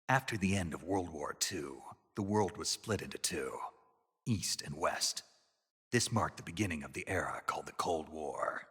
After the end of World War II, the world was split into two, East and West. This marked the beginning of the era called the Cold War.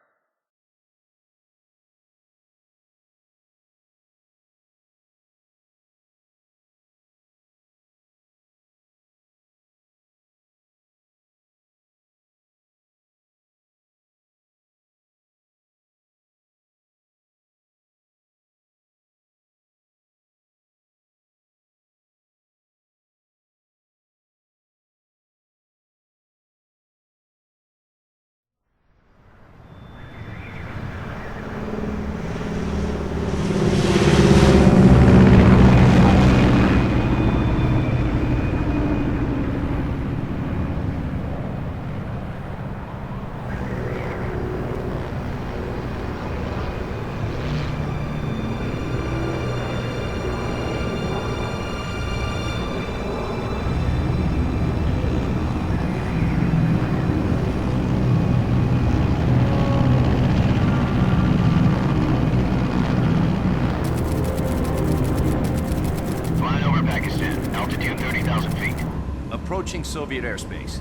Approaching Soviet airspace.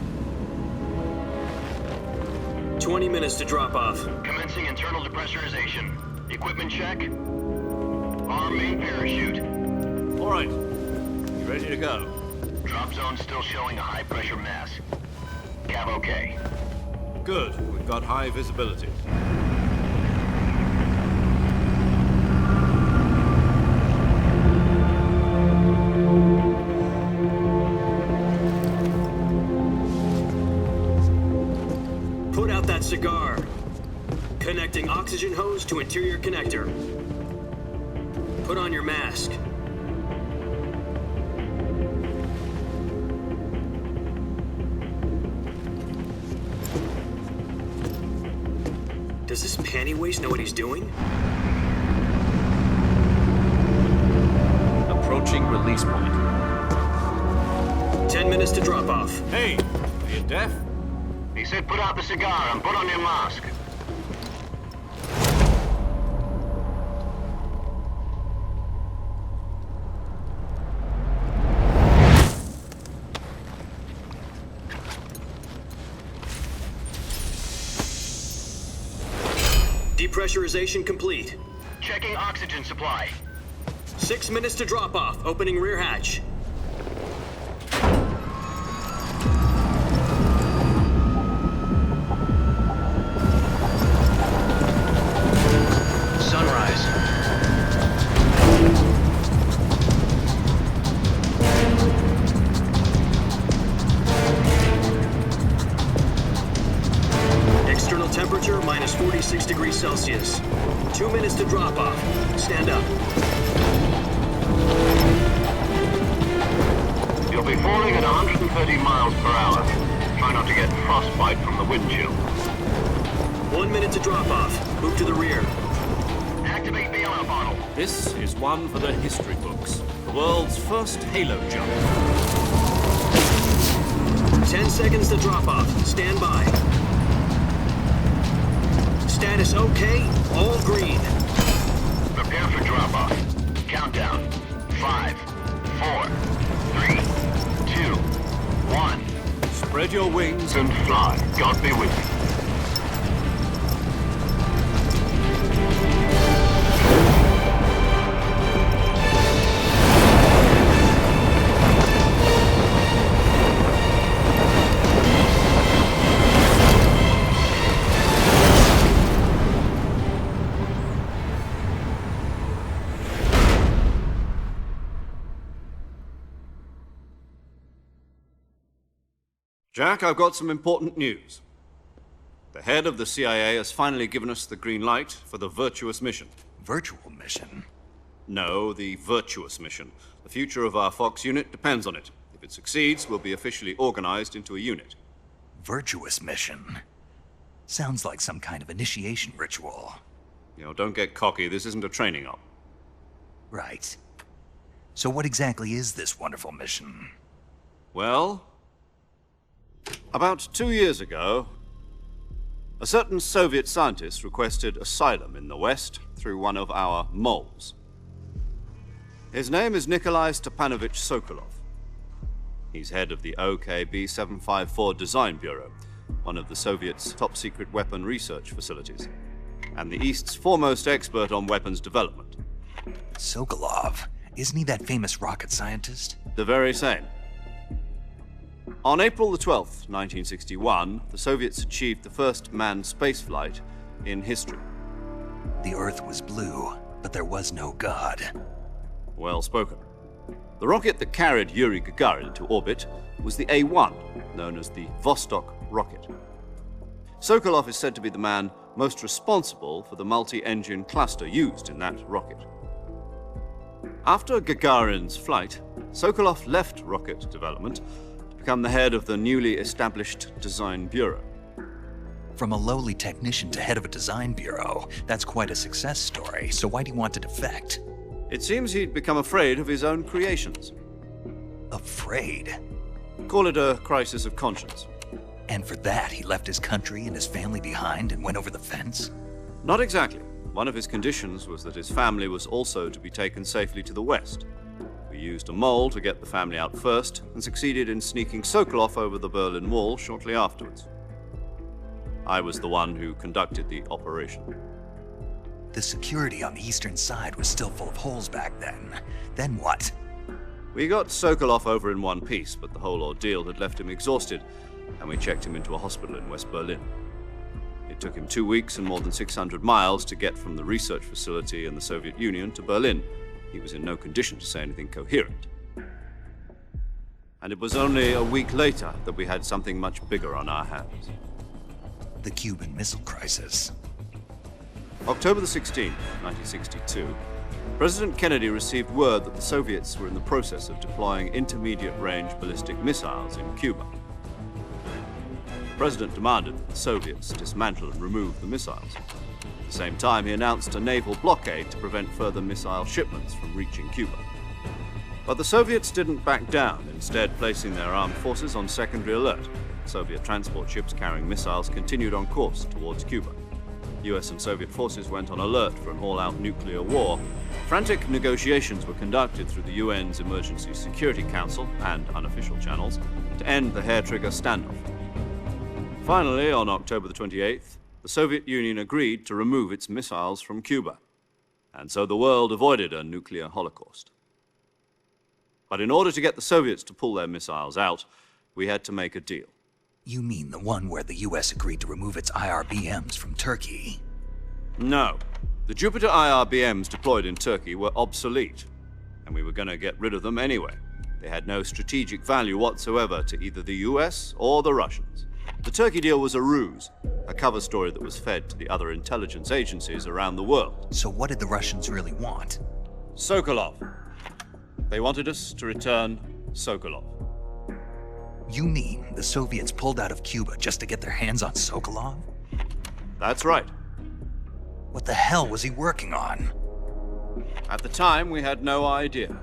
20 minutes to drop off. Commencing internal depressurization. Equipment check. Arm main parachute. All right. You ready to go? Drop zone still showing a high pressure mass. Cav okay. Good. We've got high visibility. Put out that cigar. Connecting oxygen hose to interior connector. Put on your mask. Does this panty waste know what he's doing? Approaching release point. 10 minutes to drop off. Hey, are you deaf? He said put out the cigar and put on your mask. Depressurization complete. Checking oxygen supply. 6 minutes to drop off. Opening rear hatch. Sunrise. External temperature minus 46 degrees Celsius. 2 minutes to drop off. Stand up. You'll be falling at 130 miles per hour. Try not to get frostbite from the wind chill. 1 minute to drop off. Move to the rear. Activate bailout bottle. This is one for the history books. The world's first halo jump. 10 seconds to drop off. Stand by. Status okay. All green. Prepare for drop-off. Countdown. 5, 4, 3, 2, 1. Spread your wings And fly. God be with you. Jack, I've got some important news. The head of the CIA has finally given us the green light for the Virtuous mission. Virtual mission? No, the Virtuous mission. The future of our Fox unit depends on it. If it succeeds, we'll be officially organized into a unit. Virtuous mission? Sounds like some kind of initiation ritual. You know, don't get cocky. This isn't a training op. Right. So what exactly is this wonderful mission? Well, about 2 years ago, A certain Soviet scientist requested asylum in the West through one of our moles. His name is Nikolai Stepanovich Sokolov. He's head of the OKB-754 Design Bureau, one of the Soviets' top-secret weapon research facilities, and the East's foremost expert on weapons development. Sokolov, isn't he that famous rocket scientist? The very same. On April the 12th, 1961, the Soviets achieved the first manned spaceflight in history. The Earth was blue, but there was no God. Well spoken. The rocket that carried Yuri Gagarin into orbit was the A-1, known as the Vostok rocket. Sokolov is said to be the man most responsible for the multi-engine cluster used in that rocket. After Gagarin's flight, Sokolov left rocket development to become the head of the newly established Design Bureau. From a lowly technician to head of a design bureau, that's quite a success story, so why'd he want to defect? It seems he'd become afraid of his own creations. Afraid? Call it a crisis of conscience. And for that, he left his country and his family behind and went over the fence? Not exactly. One of his conditions was that his family was also to be taken safely to the West. We used a mole to get the family out first and succeeded in sneaking Sokolov over the Berlin Wall shortly afterwards. I was the one who conducted the operation. The security on the eastern side was still full of holes back then. Then what? We got Sokolov over in one piece, but the whole ordeal had left him exhausted, and we checked him into a hospital in West Berlin. It took him 2 weeks and more than 600 miles to get from the research facility in the Soviet Union to Berlin. He was in no condition to say anything coherent. And it was only a week later that we had something much bigger on our hands. The Cuban Missile Crisis. October the 16th, 1962, President Kennedy received word that the Soviets were in the process of deploying intermediate-range ballistic missiles in Cuba. The President demanded that the Soviets dismantle and remove the missiles. At the same time, he announced a naval blockade to prevent further missile shipments from reaching Cuba. But the Soviets didn't back down, instead placing their armed forces on secondary alert. Soviet transport ships carrying missiles continued on course towards Cuba. US and Soviet forces went on alert for an all-out nuclear war. Frantic negotiations were conducted through the UN's Emergency Security Council and unofficial channels to end the hair-trigger standoff. Finally, on October the 28th, the Soviet Union agreed to remove its missiles from Cuba, and so the world avoided a nuclear holocaust. But in order to get the Soviets to pull their missiles out, we had to make a deal. You mean the one where the US agreed to remove its IRBMs from Turkey? No. The Jupiter IRBMs deployed in Turkey were obsolete, and we were going to get rid of them anyway. They had no strategic value whatsoever to either the US or the Russians. The Turkey deal was a ruse, a cover story that was fed to the other intelligence agencies around the world. So what did the Russians really want? Sokolov. They wanted us to return Sokolov. You mean the Soviets pulled out of Cuba just to get their hands on Sokolov? That's right. What the hell was he working on? At the time, we had no idea.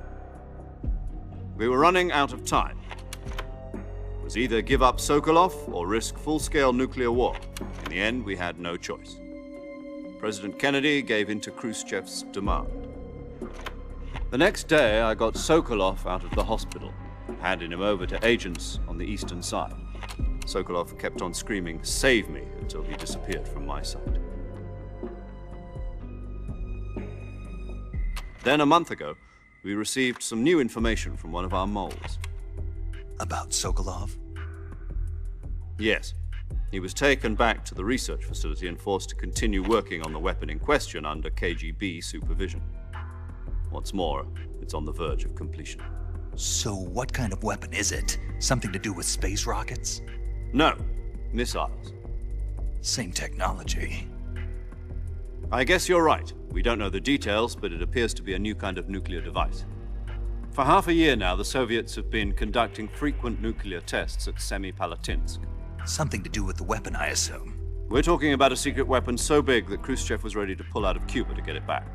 We were running out of time. It was either give up Sokolov or risk full-scale nuclear war. In the end, we had no choice. President Kennedy gave in to Khrushchev's demand. The next day, I got Sokolov out of the hospital, handing him over to agents on the eastern side. Sokolov kept on screaming, "Save me," until he disappeared from my sight. Then a month ago, we received some new information from one of our moles. About Sokolov? Yes. He was taken back to the research facility and forced to continue working on the weapon in question under KGB supervision. What's more, it's on the verge of completion. So what kind of weapon is it? Something to do with space rockets? No, missiles. Same technology. I guess you're right. We don't know the details, but it appears to be a new kind of nuclear device. For half a year now, the Soviets have been conducting frequent nuclear tests at Semipalatinsk. Something to do with the weapon, I assume. We're talking about a secret weapon so big that Khrushchev was ready to pull out of Cuba to get it back.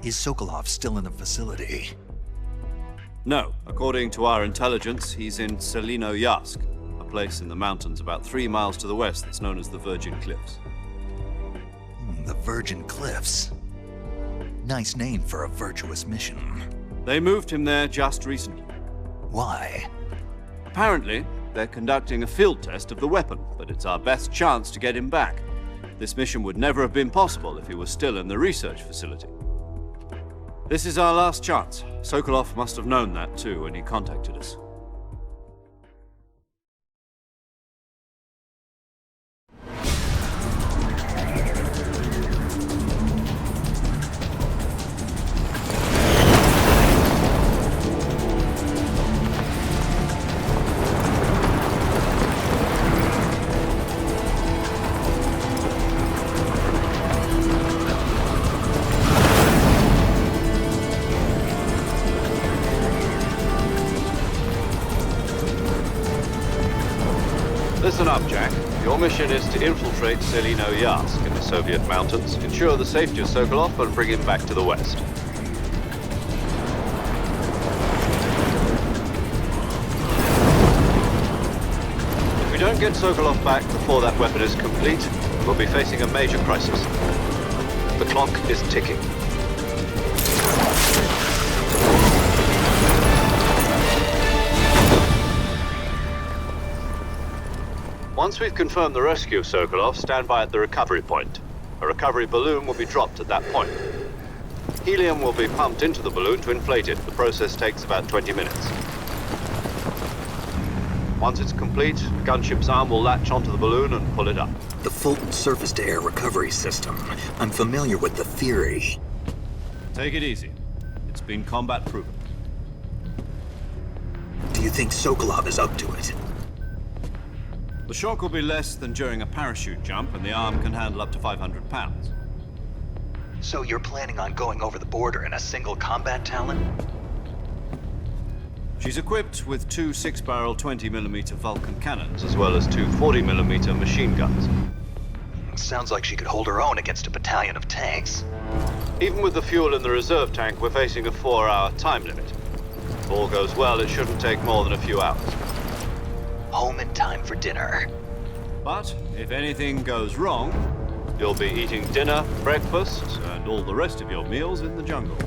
Is Sokolov still in the facility? No, according to our intelligence, he's in Selinoyarsk, a place in the mountains about 3 miles to the west that's known as the Virgin Cliffs. The Virgin Cliffs. Nice name for a virtuous mission. They moved him there just recently. Why? Apparently, they're conducting a field test of the weapon, but it's our best chance to get him back. This mission would never have been possible if he was still in the research facility. This is our last chance. Sokolov must have known that too when he contacted us. Listen up, Jack. Your mission is to infiltrate Selino-Yarsk in the Soviet mountains, ensure the safety of Sokolov, and bring him back to the west. If we don't get Sokolov back before that weapon is complete, we'll be facing a major crisis. The clock is ticking. Once we've confirmed the rescue of Sokolov, stand by at the recovery point. A recovery balloon will be dropped at that point. Helium will be pumped into the balloon to inflate it. The process takes about 20 minutes. Once it's complete, a gunship's arm will latch onto the balloon and pull it up. The Fulton surface-to-air recovery system. I'm familiar with the theory. Take it easy. It's been combat proven. Do you think Sokolov is up to it? The shock will be less than during a parachute jump, and the arm can handle up to 500 pounds. So you're planning on going over the border in a single combat Talon? She's equipped with 2 6-barrel 20mm Vulcan cannons, as well as 2 40mm machine guns. Sounds like she could hold her own against a battalion of tanks. Even with the fuel in the reserve tank, we're facing a 4-hour time limit. If all goes well, it shouldn't take more than a few hours. Home in time for dinner. But if anything goes wrong, you'll be eating dinner, breakfast, and all the rest of your meals in the jungle.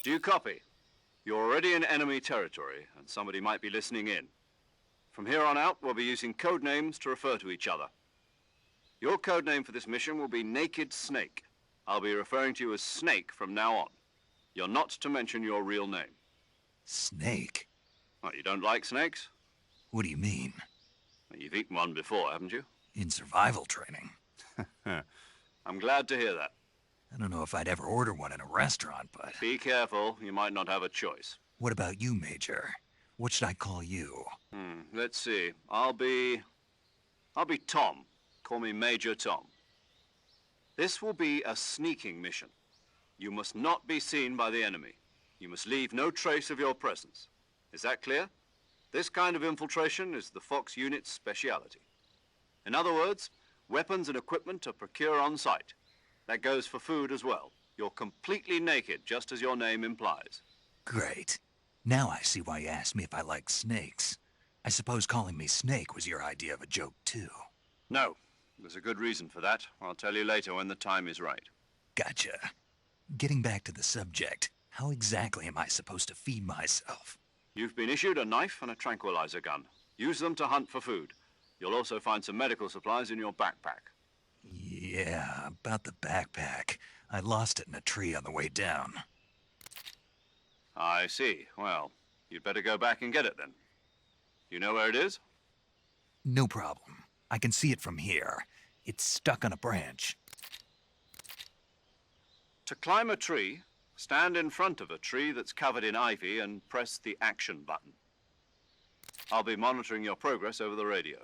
Do you copy? You're already in enemy territory, and somebody might be listening in. From here on out, we'll be using code names to refer to each other. Your code name for this mission will be Naked Snake. I'll be referring to you as Snake from now on. You're not to mention your real name. Snake? What, you don't like snakes? What do you mean? Well, you've eaten one before, haven't you? In survival training. I'm glad to hear that. I don't know if I'd ever order one in a restaurant, but... Be careful, you might not have a choice. What about you, Major? What should I call you? Let's see. I'll be Tom. Call me Major Tom. This will be a sneaking mission. You must not be seen by the enemy. You must leave no trace of your presence. Is that clear? This kind of infiltration is the Fox unit's speciality. In other words, weapons and equipment are procured on site. That goes for food as well. You're completely naked, just as your name implies. Great. Now I see why you asked me if I like snakes. I suppose calling me Snake was your idea of a joke, too. No, there's a good reason for that. I'll tell you later when the time is right. Gotcha. Getting back to the subject, how exactly am I supposed to feed myself? You've been issued a knife and a tranquilizer gun. Use them to hunt for food. You'll also find some medical supplies in your backpack. Yeah, about the backpack. I lost it in a tree on the way down. I see. Well, you'd better go back and get it then. You know where it is? No problem. I can see it from here. It's stuck on a branch. To climb a tree, stand in front of a tree that's covered in ivy and press the action button. I'll be monitoring your progress over the radio.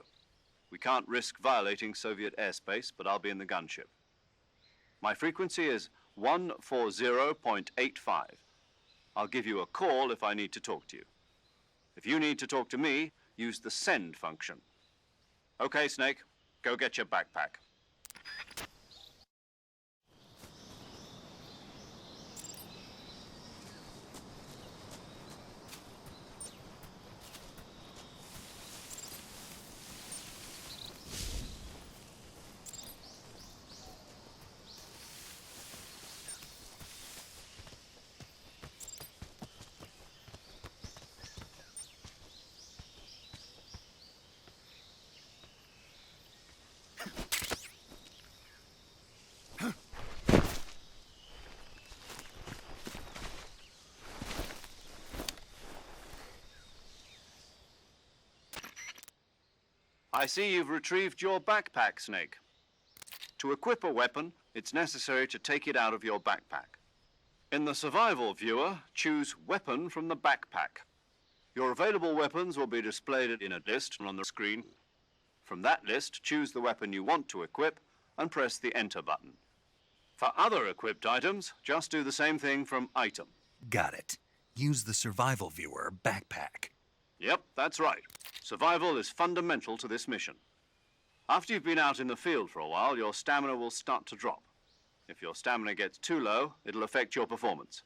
We can't risk violating Soviet airspace, but I'll be in the gunship. My frequency is 140.85. I'll give you a call if I need to talk to you. If you need to talk to me, use the send function. Okay, Snake, go get your backpack. I see you've retrieved your backpack, Snake. To equip a weapon, it's necessary to take it out of your backpack. In the survival viewer, choose Weapon from the backpack. Your available weapons will be displayed in a list on the screen. From that list, choose the weapon you want to equip and press the Enter button. For other equipped items, just do the same thing from Item. Got it. Use the survival viewer backpack. Yep, that's right. Survival is fundamental to this mission. After you've been out in the field for a while, your stamina will start to drop. If your stamina gets too low, it'll affect your performance.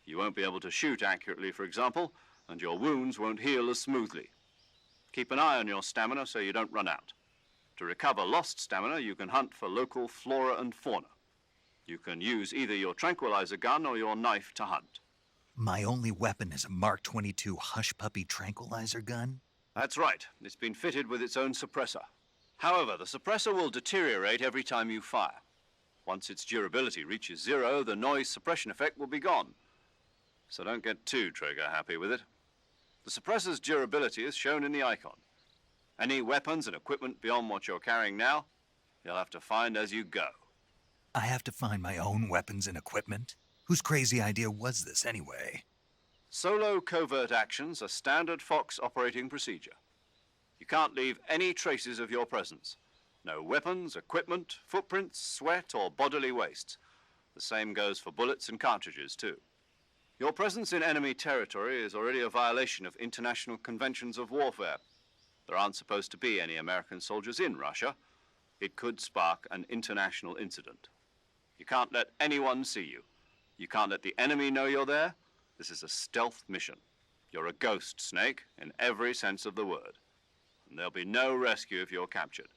You won't be able to shoot accurately, for example, and your wounds won't heal as smoothly. Keep an eye on your stamina so you don't run out. To recover lost stamina, you can hunt for local flora and fauna. You can use either your tranquilizer gun or your knife to hunt. My only weapon is a Mark 22 Hush Puppy tranquilizer gun? That's right. It's been fitted with its own suppressor. However, the suppressor will deteriorate every time you fire. Once its durability reaches 0, the noise suppression effect will be gone. So don't get too trigger happy with it. The suppressor's durability is shown in the icon. Any weapons and equipment beyond what you're carrying now, you'll have to find as you go. I have to find my own weapons and equipment? Whose crazy idea was this, anyway? Solo covert actions are standard Fox operating procedure. You can't leave any traces of your presence. No weapons, equipment, footprints, sweat, or bodily waste. The same goes for bullets and cartridges, too. Your presence in enemy territory is already a violation of international conventions of warfare. There aren't supposed to be any American soldiers in Russia. It could spark an international incident. You can't let anyone see you. You can't let the enemy know you're there. This is a stealth mission. You're a ghost, Snake, in every sense of the word. And there'll be no rescue if you're captured.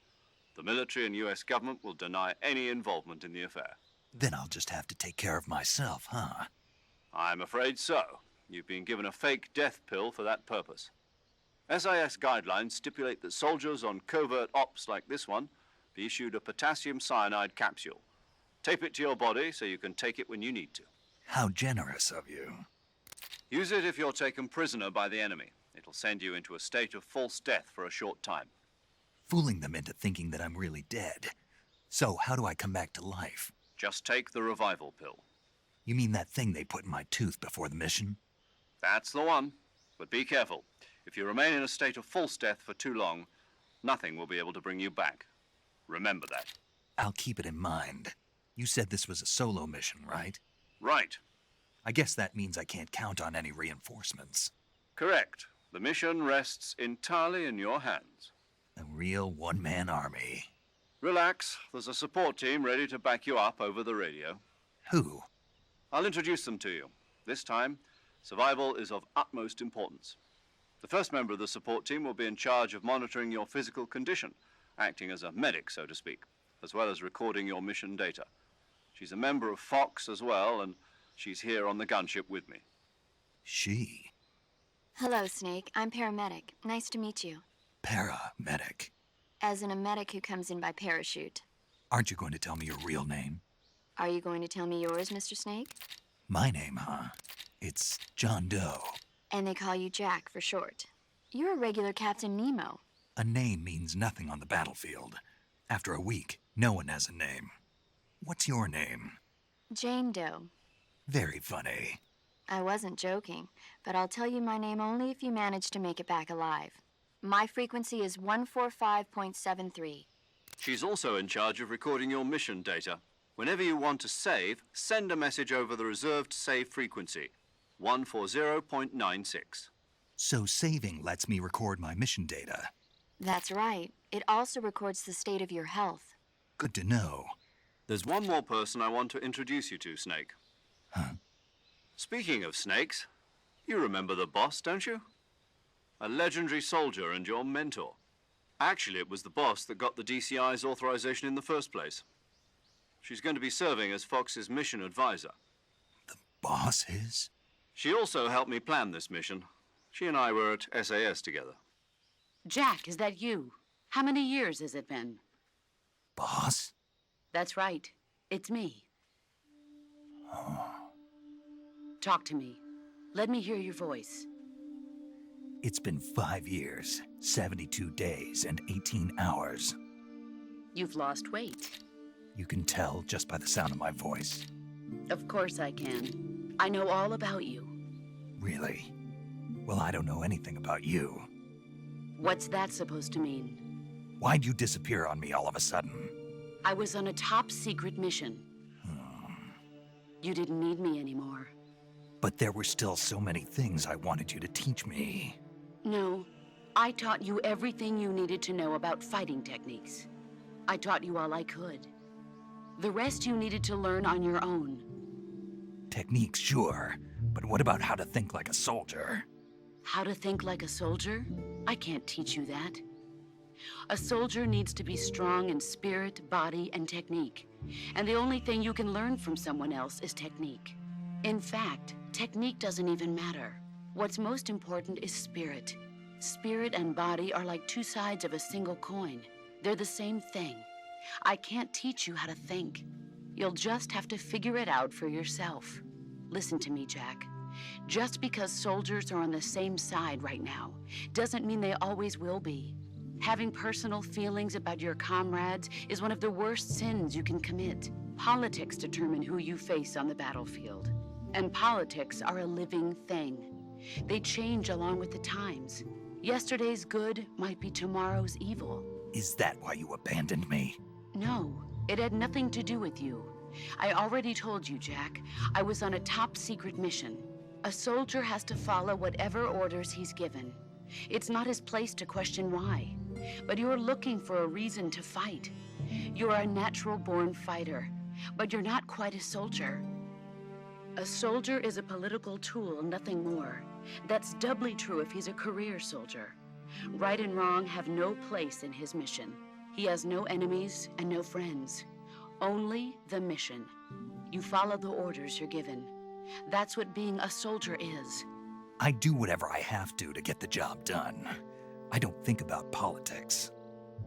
The military and US government will deny any involvement in the affair. Then I'll just have to take care of myself, huh? I'm afraid so. You've been given a fake death pill for that purpose. SIS guidelines stipulate that soldiers on covert ops like this one be issued a potassium cyanide capsule. Tape it to your body so you can take it when you need to. How generous of you. Use it if you're taken prisoner by the enemy. It'll send you into a state of false death for a short time. Fooling them into thinking that I'm really dead. So how do I come back to life? Just take the revival pill. You mean that thing they put in my tooth before the mission? That's the one. But be careful. If you remain in a state of false death for too long, nothing will be able to bring you back. Remember that. I'll keep it in mind. You said this was a solo mission, right? Right. I guess that means I can't count on any reinforcements. Correct. The mission rests entirely in your hands. A real one-man army. Relax. There's a support team ready to back you up over the radio. Who? I'll introduce them to you. This time, survival is of utmost importance. The first member of the support team will be in charge of monitoring your physical condition, acting as a medic, so to speak, as well as recording your mission data. She's a member of Fox as well, and she's here on the gunship with me. She? Hello, Snake. I'm paramedic. Nice to meet you. Paramedic. As in a medic who comes in by parachute. Aren't you going to tell me your real name? Are you going to tell me yours, Mr. Snake? My name, huh? It's John Doe. And they call you Jack for short. You're a regular Captain Nemo. A name means nothing on the battlefield. After a week, no one has a name. What's your name? Jane Doe. Very funny. I wasn't joking, but I'll tell you my name only if you manage to make it back alive. My frequency is 145.73. She's also in charge of recording your mission data. Whenever you want to save, send a message over the reserved save frequency, 140.96. So saving lets me record my mission data. That's right. It also records the state of your health. Good to know. There's one more person I want to introduce you to, Snake. Huh? Speaking of snakes, you remember the boss, don't you? A legendary soldier and your mentor. Actually, it was the boss that got the DCI's authorization in the first place. She's going to be serving as Fox's mission advisor. The boss is? She also helped me plan this mission. She and I were at SAS together. Jack, is that you? How many years has it been? Boss? That's right. It's me. Oh. Talk to me. Let me hear your voice. It's been 5 years, 72 days, and 18 hours. You've lost weight. You can tell just by the sound of my voice. Of course I can. I know all about you. Really? Well, I don't know anything about you. What's that supposed to mean? Why'd you disappear on me all of a sudden? I was on a top-secret mission. You didn't need me anymore. But there were still so many things I wanted you to teach me. No, I taught you everything you needed to know about fighting techniques. I taught you all I could. The rest you needed to learn on your own. Techniques, sure. But what about how to think like a soldier? How to think like a soldier? I can't teach you that. A soldier needs to be strong in spirit, body, and technique. And the only thing you can learn from someone else is technique. In fact, technique doesn't even matter. What's most important is spirit. Spirit and body are like two sides of a single coin. They're the same thing. I can't teach you how to think. You'll just have to figure it out for yourself. Listen to me, Jack. Just because soldiers are on the same side right now doesn't mean they always will be. Having personal feelings about your comrades is one of the worst sins you can commit. Politics determine who you face on the battlefield. And politics are a living thing. They change along with the times. Yesterday's good might be tomorrow's evil. Is that why you abandoned me? No, it had nothing to do with you. I already told you, Jack. I was on a top-secret mission. A soldier has to follow whatever orders he's given. It's not his place to question why. But you're looking for a reason to fight. You're a natural-born fighter, but you're not quite a soldier. A soldier is a political tool, nothing more. That's doubly true if he's a career soldier. Right and wrong have no place in his mission. He has no enemies and no friends. Only the mission. You follow the orders you're given. That's what being a soldier is. I do whatever I have to get the job done. I don't think about politics.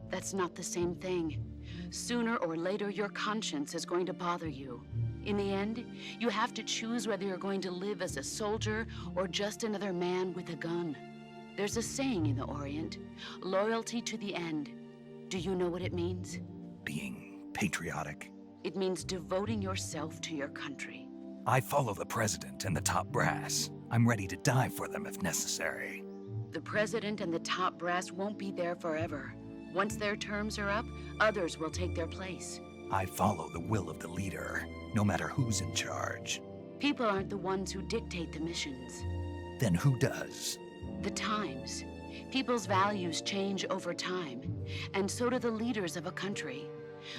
That's not the same thing. Sooner or later, your conscience is going to bother you. In the end, you have to choose whether you're going to live as a soldier or just another man with a gun. There's a saying in the Orient, loyalty to the end. Do you know what it means? Being patriotic. It means devoting yourself to your country. I follow the president and the top brass. I'm ready to die for them if necessary. The president and the top brass won't be there forever. Once their terms are up, others will take their place. I follow the will of the leader, no matter who's in charge. People aren't the ones who dictate the missions. Then who does? The times. People's values change over time, and so do the leaders of a country.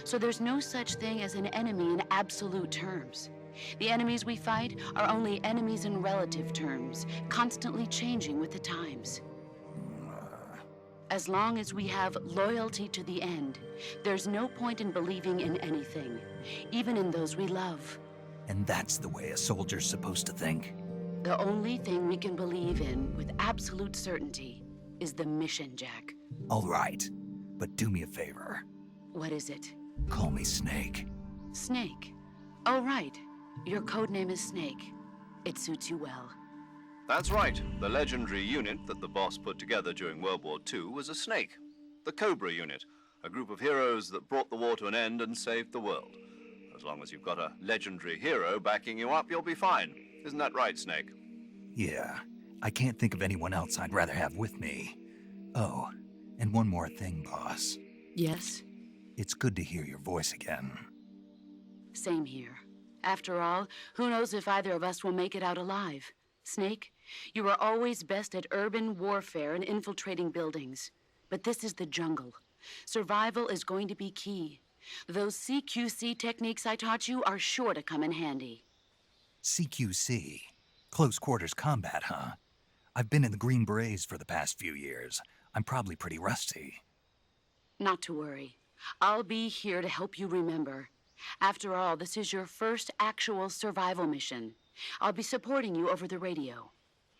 So there's no such thing as an enemy in absolute terms. The enemies we fight are only enemies in relative terms, constantly changing with the times. As long as we have loyalty to the end, there's no point in believing in anything, even in those we love. And that's the way a soldier's supposed to think? The only thing we can believe in with absolute certainty is the mission, Jack. All right, but do me a favor. What is it? Call me Snake. Snake. Oh, right. Your code name is Snake. It suits you well. That's right. The legendary unit that the boss put together during World War II was a snake. The Cobra unit, a group of heroes that brought the war to an end and saved the world. As long as you've got a legendary hero backing you up, you'll be fine. Isn't that right, Snake? Yeah, I can't think of anyone else I'd rather have with me. Oh, and one more thing, boss. Yes? It's good to hear your voice again. Same here. After all, who knows if either of us will make it out alive? Snake, you are always best at urban warfare and infiltrating buildings. But this is the jungle. Survival is going to be key. Those CQC techniques I taught you are sure to come in handy. CQC? Close quarters combat, huh? I've been in the Green Berets for the past few years. I'm probably pretty rusty. Not to worry. I'll be here to help you remember. After all, this is your first actual survival mission. I'll be supporting you over the radio.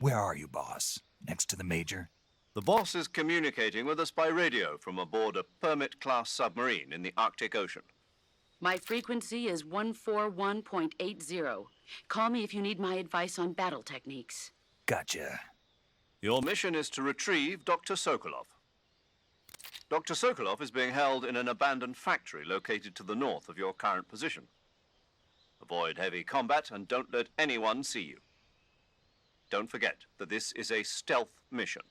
Where are you, boss? Next to the Major? The boss is communicating with us by radio from aboard a Permit-class submarine in the Arctic Ocean. My frequency is 141.80. Call me if you need my advice on battle techniques. Gotcha. Your mission is to retrieve Dr. Sokolov. Dr. Sokolov is being held in an abandoned factory located to the north of your current position. Avoid heavy combat and don't let anyone see you. Don't forget that this is a stealth mission.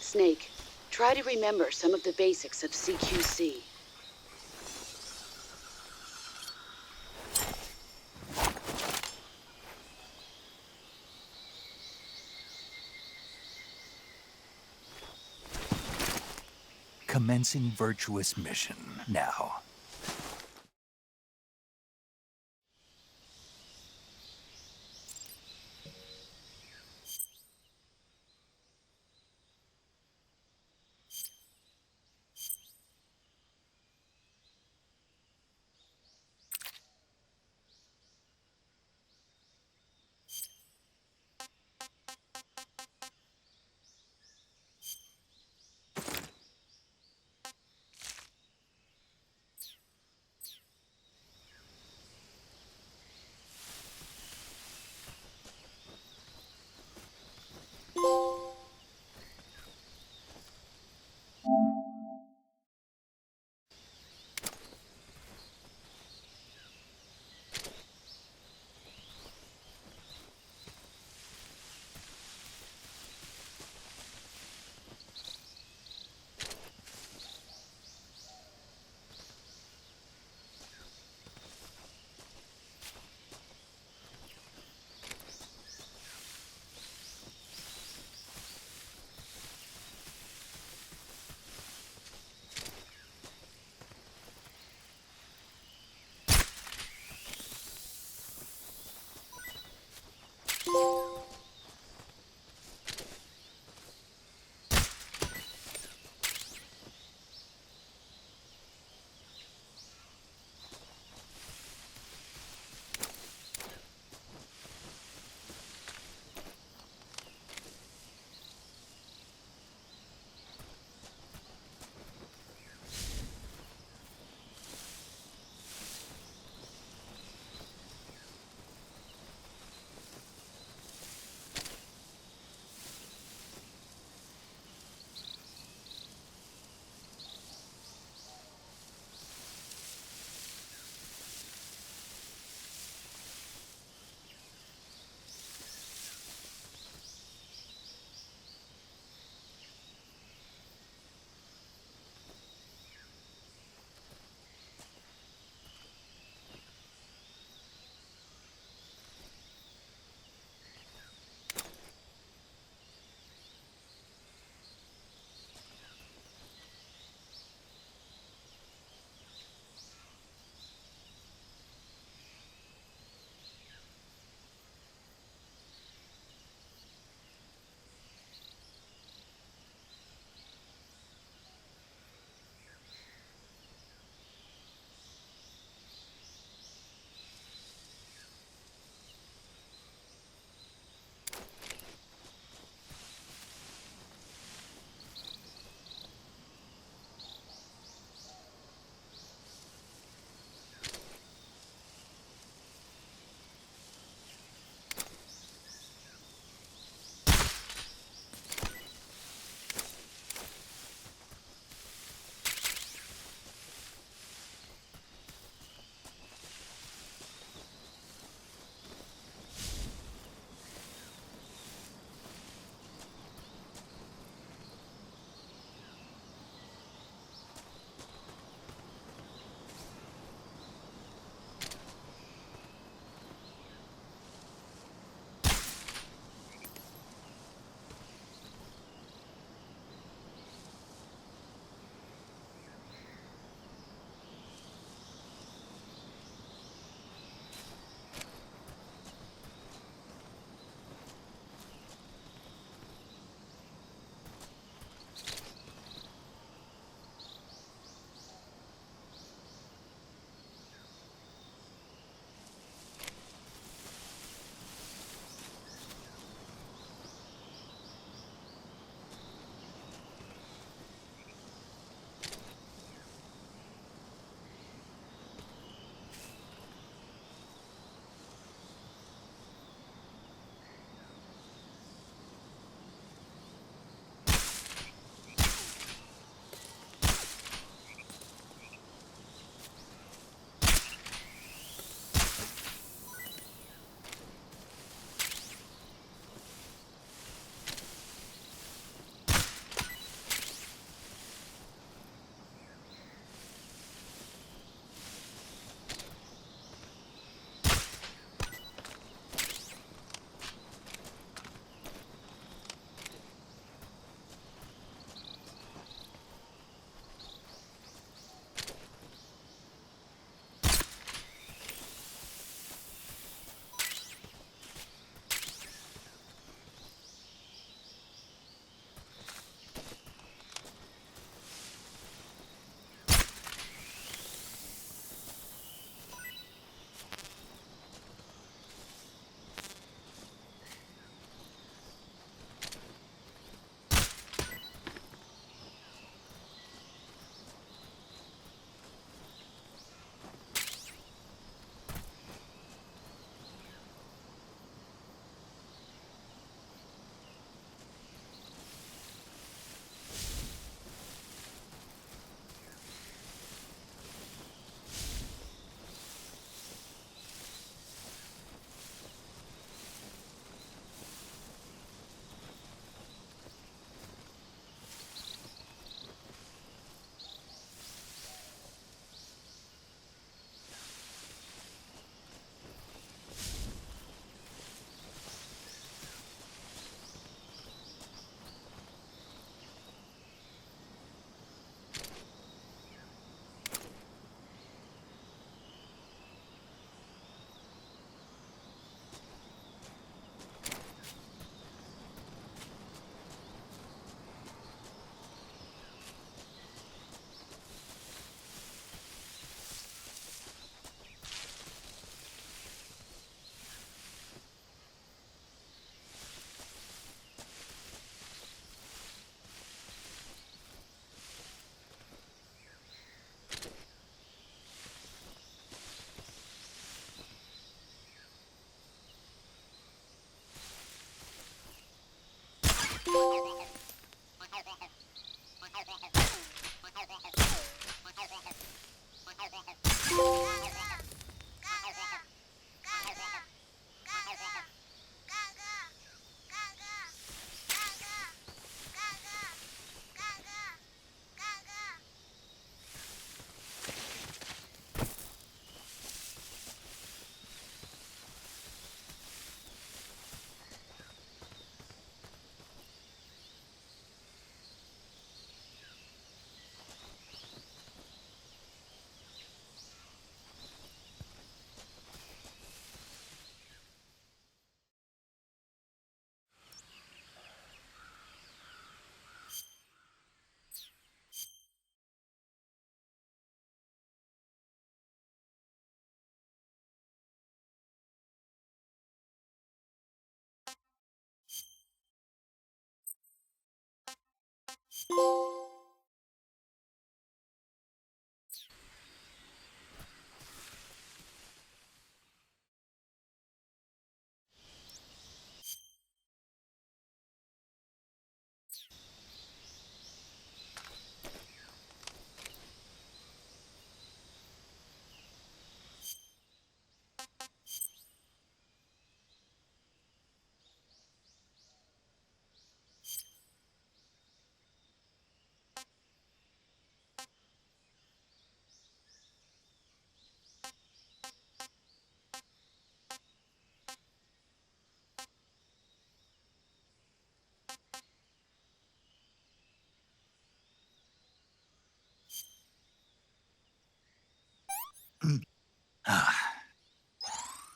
Snake, try to remember some of the basics of CQC. Commencing Virtuous mission now.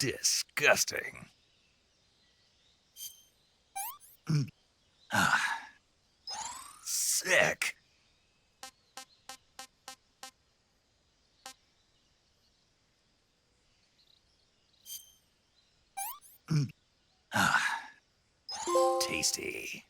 Disgusting. Sick. Tasty.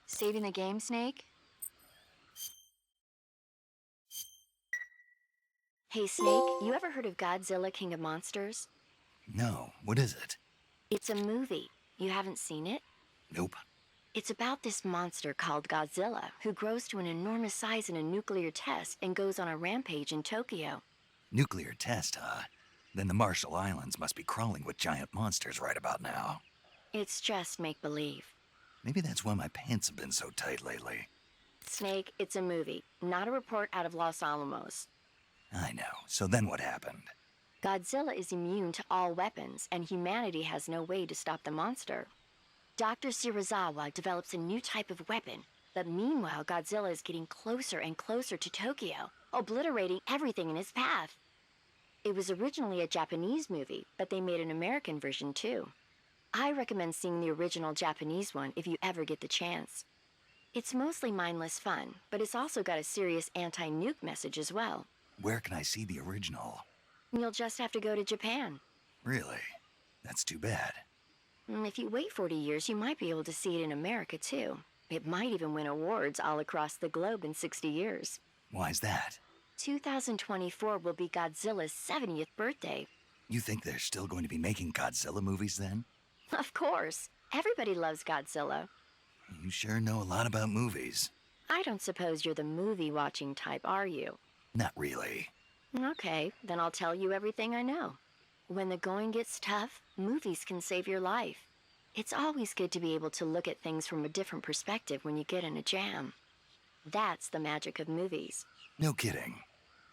Saving the game, Snake? Hey, Snake, you ever heard of Godzilla, King of Monsters? No, what is it? It's a movie. You haven't seen it? Nope. It's about this monster called Godzilla, who grows to an enormous size in a nuclear test and goes on a rampage in Tokyo. Nuclear test, huh? Then the Marshall Islands must be crawling with giant monsters right about now. It's just make-believe. Maybe that's why my pants have been so tight lately. Snake, it's a movie, not a report out of Los Alamos. I know. So then what happened? Godzilla is immune to all weapons, and humanity has no way to stop the monster. Dr. Shirazawa develops a new type of weapon, but meanwhile Godzilla is getting closer and closer to Tokyo, obliterating everything in his path. It was originally a Japanese movie, but they made an American version too. I recommend seeing the original Japanese one if you ever get the chance. It's mostly mindless fun, but it's also got a serious anti-nuke message as well. Where can I see the original? You'll just have to go to Japan. Really? That's too bad. If you wait 40 years, you might be able to see it in America too. It might even win awards all across the globe in 60 years. Why's that? 2024 will be Godzilla's 70th birthday. You think they're still going to be making Godzilla movies then? Of course. Everybody loves Godzilla. You sure know a lot about movies. I don't suppose you're the movie-watching type, are you? Not really. Okay, then I'll tell you everything I know. When the going gets tough, movies can save your life. It's always good to be able to look at things from a different perspective when you get in a jam. That's the magic of movies. No kidding.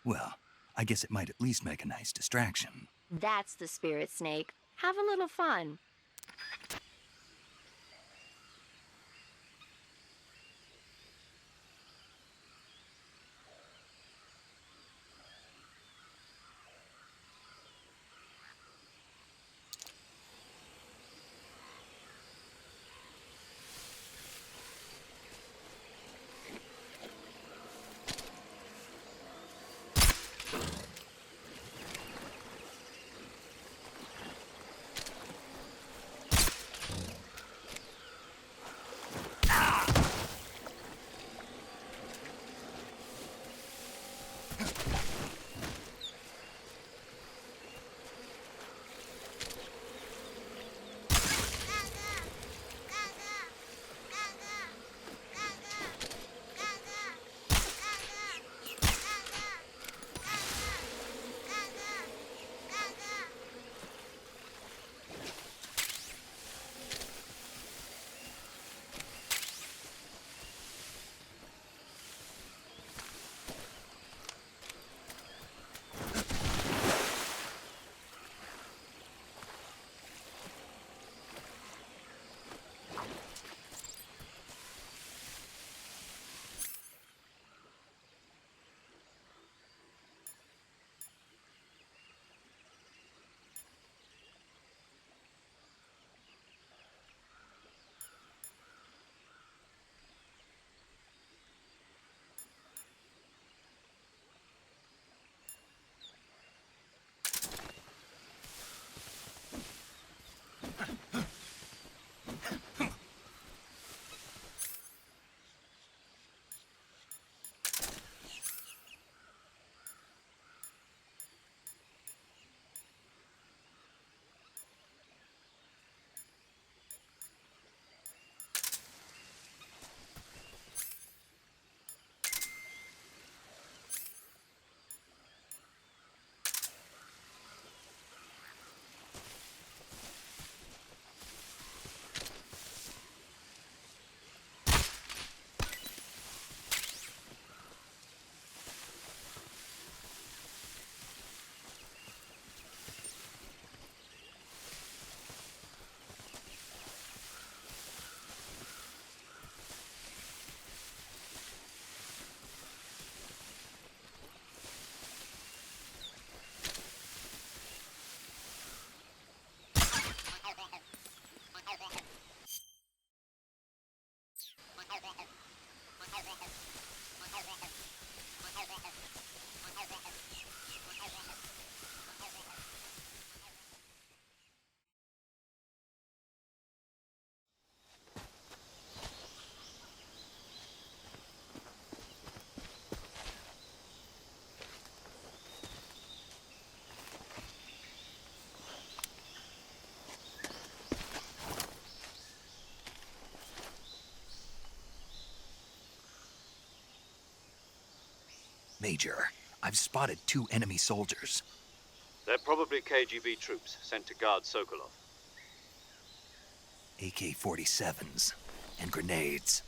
Well, I guess it might at least make a nice distraction. That's the spirit, Snake. Have a little fun. Major, I've spotted 2 enemy soldiers. They're probably KGB troops sent to guard Sokolov. AK-47s and grenades.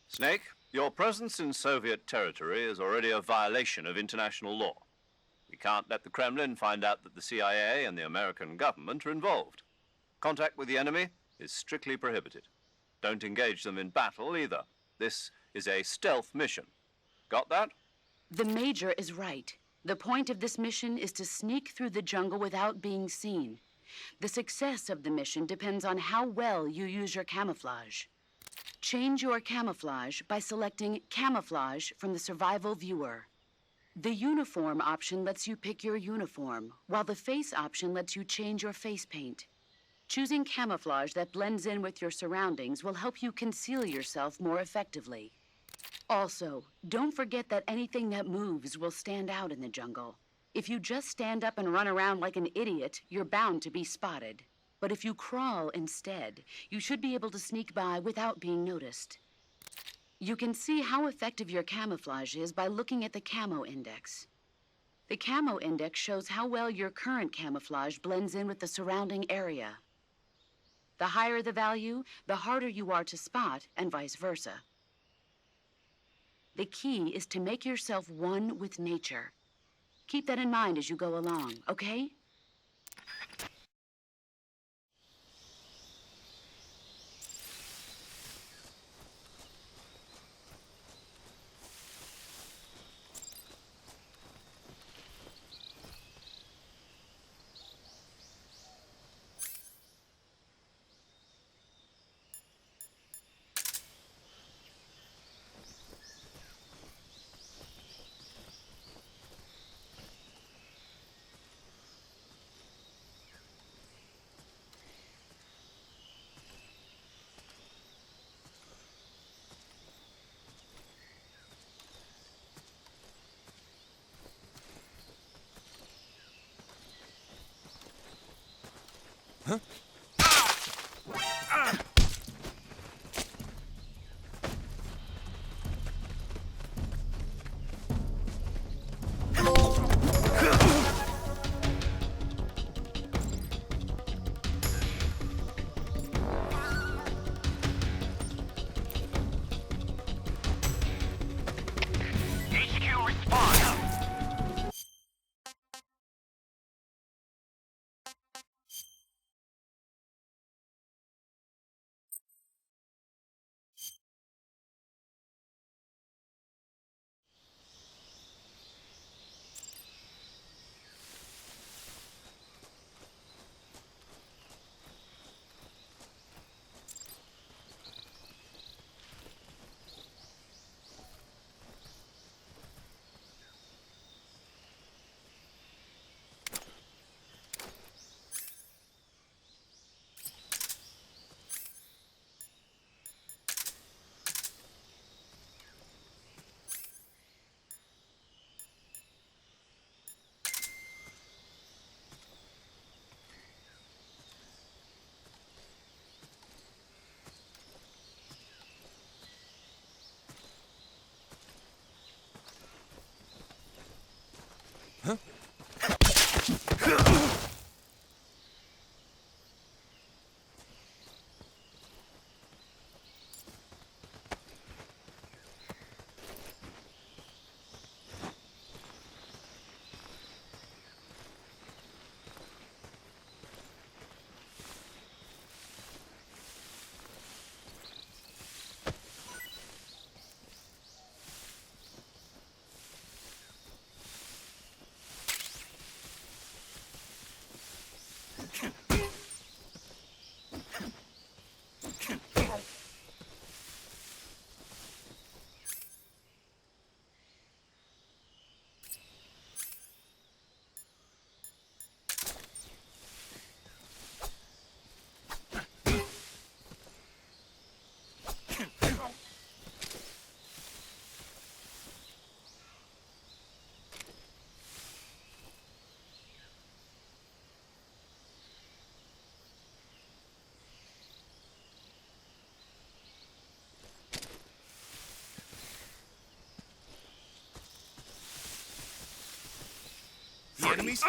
Snake, your presence in Soviet territory is already a violation of international law. We can't let the Kremlin find out that the CIA and the American government are involved. Contact with the enemy is strictly prohibited. Don't engage them in battle either. This is a stealth mission. Got that? The Major is right. The point of this mission is to sneak through the jungle without being seen. The success of the mission depends on how well you use your camouflage. Change your camouflage by selecting Camouflage from the Survival Viewer. The Uniform option lets you pick your uniform, while the Face option lets you change your face paint. Choosing camouflage that blends in with your surroundings will help you conceal yourself more effectively. Also, don't forget that anything that moves will stand out in the jungle. If you just stand up and run around like an idiot, you're bound to be spotted. But if you crawl instead, you should be able to sneak by without being noticed. You can see how effective your camouflage is by looking at the Camo Index. The Camo Index shows how well your current camouflage blends in with the surrounding area. The higher the value, the harder you are to spot, and vice versa. The key is to make yourself one with nature. Keep that in mind as you go along, okay? enemies?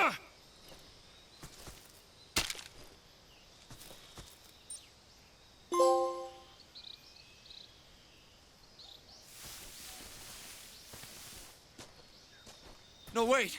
No, wait!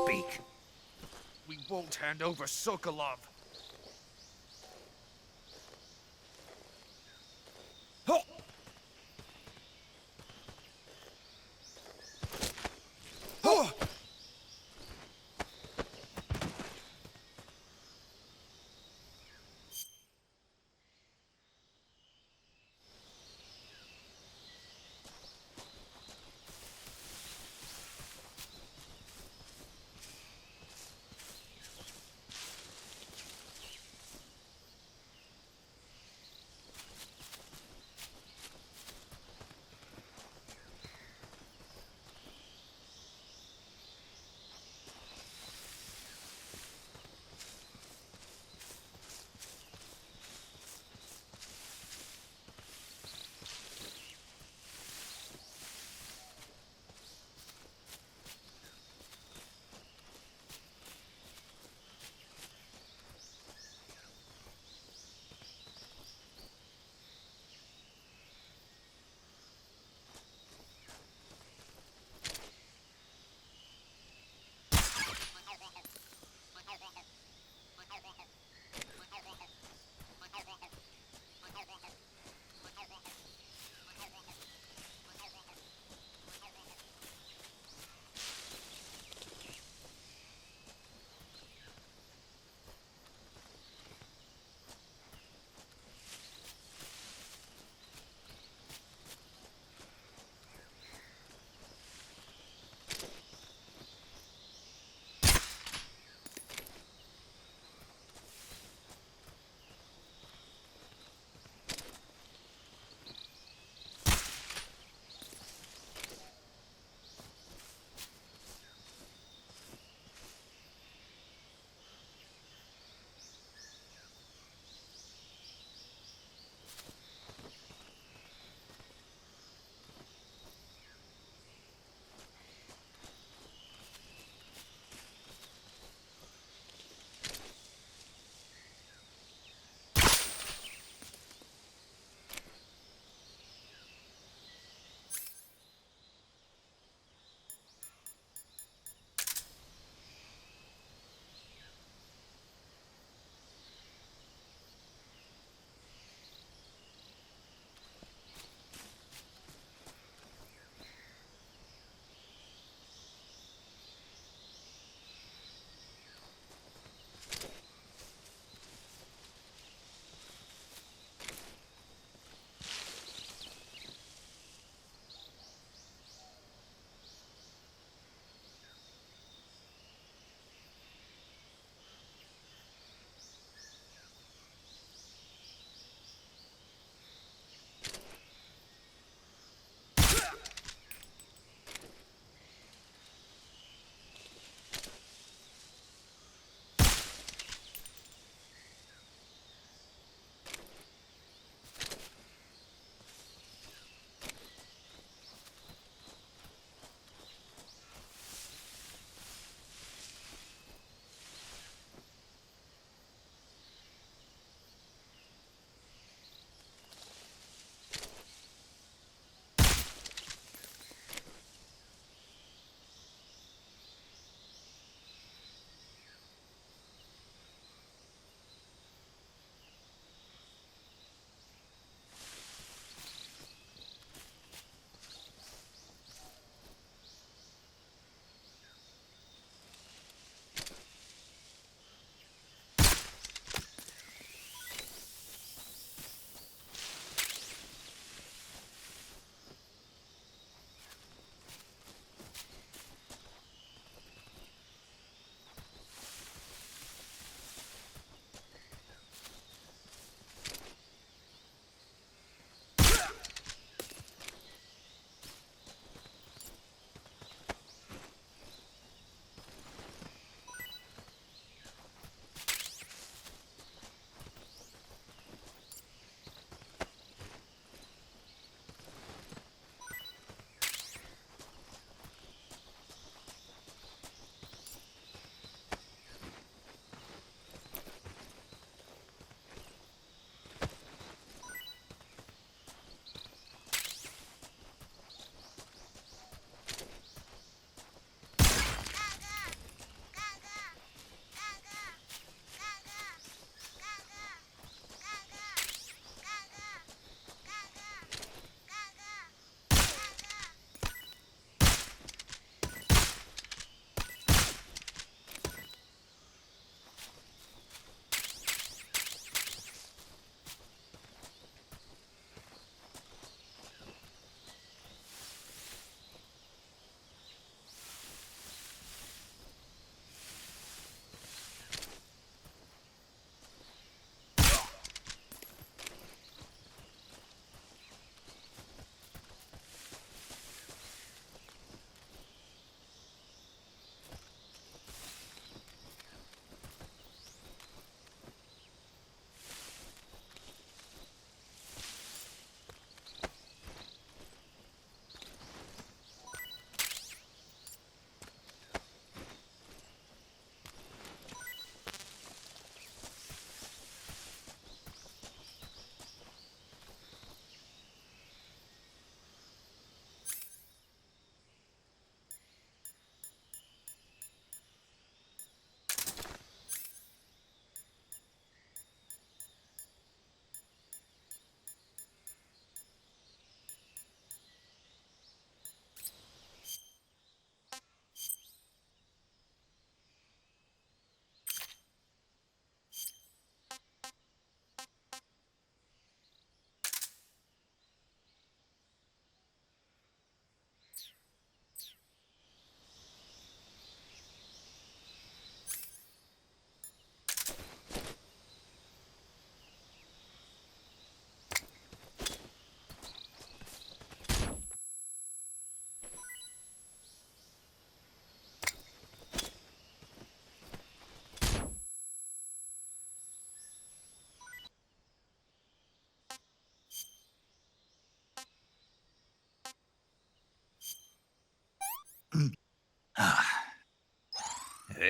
Speak. We won't hand over Sokolov.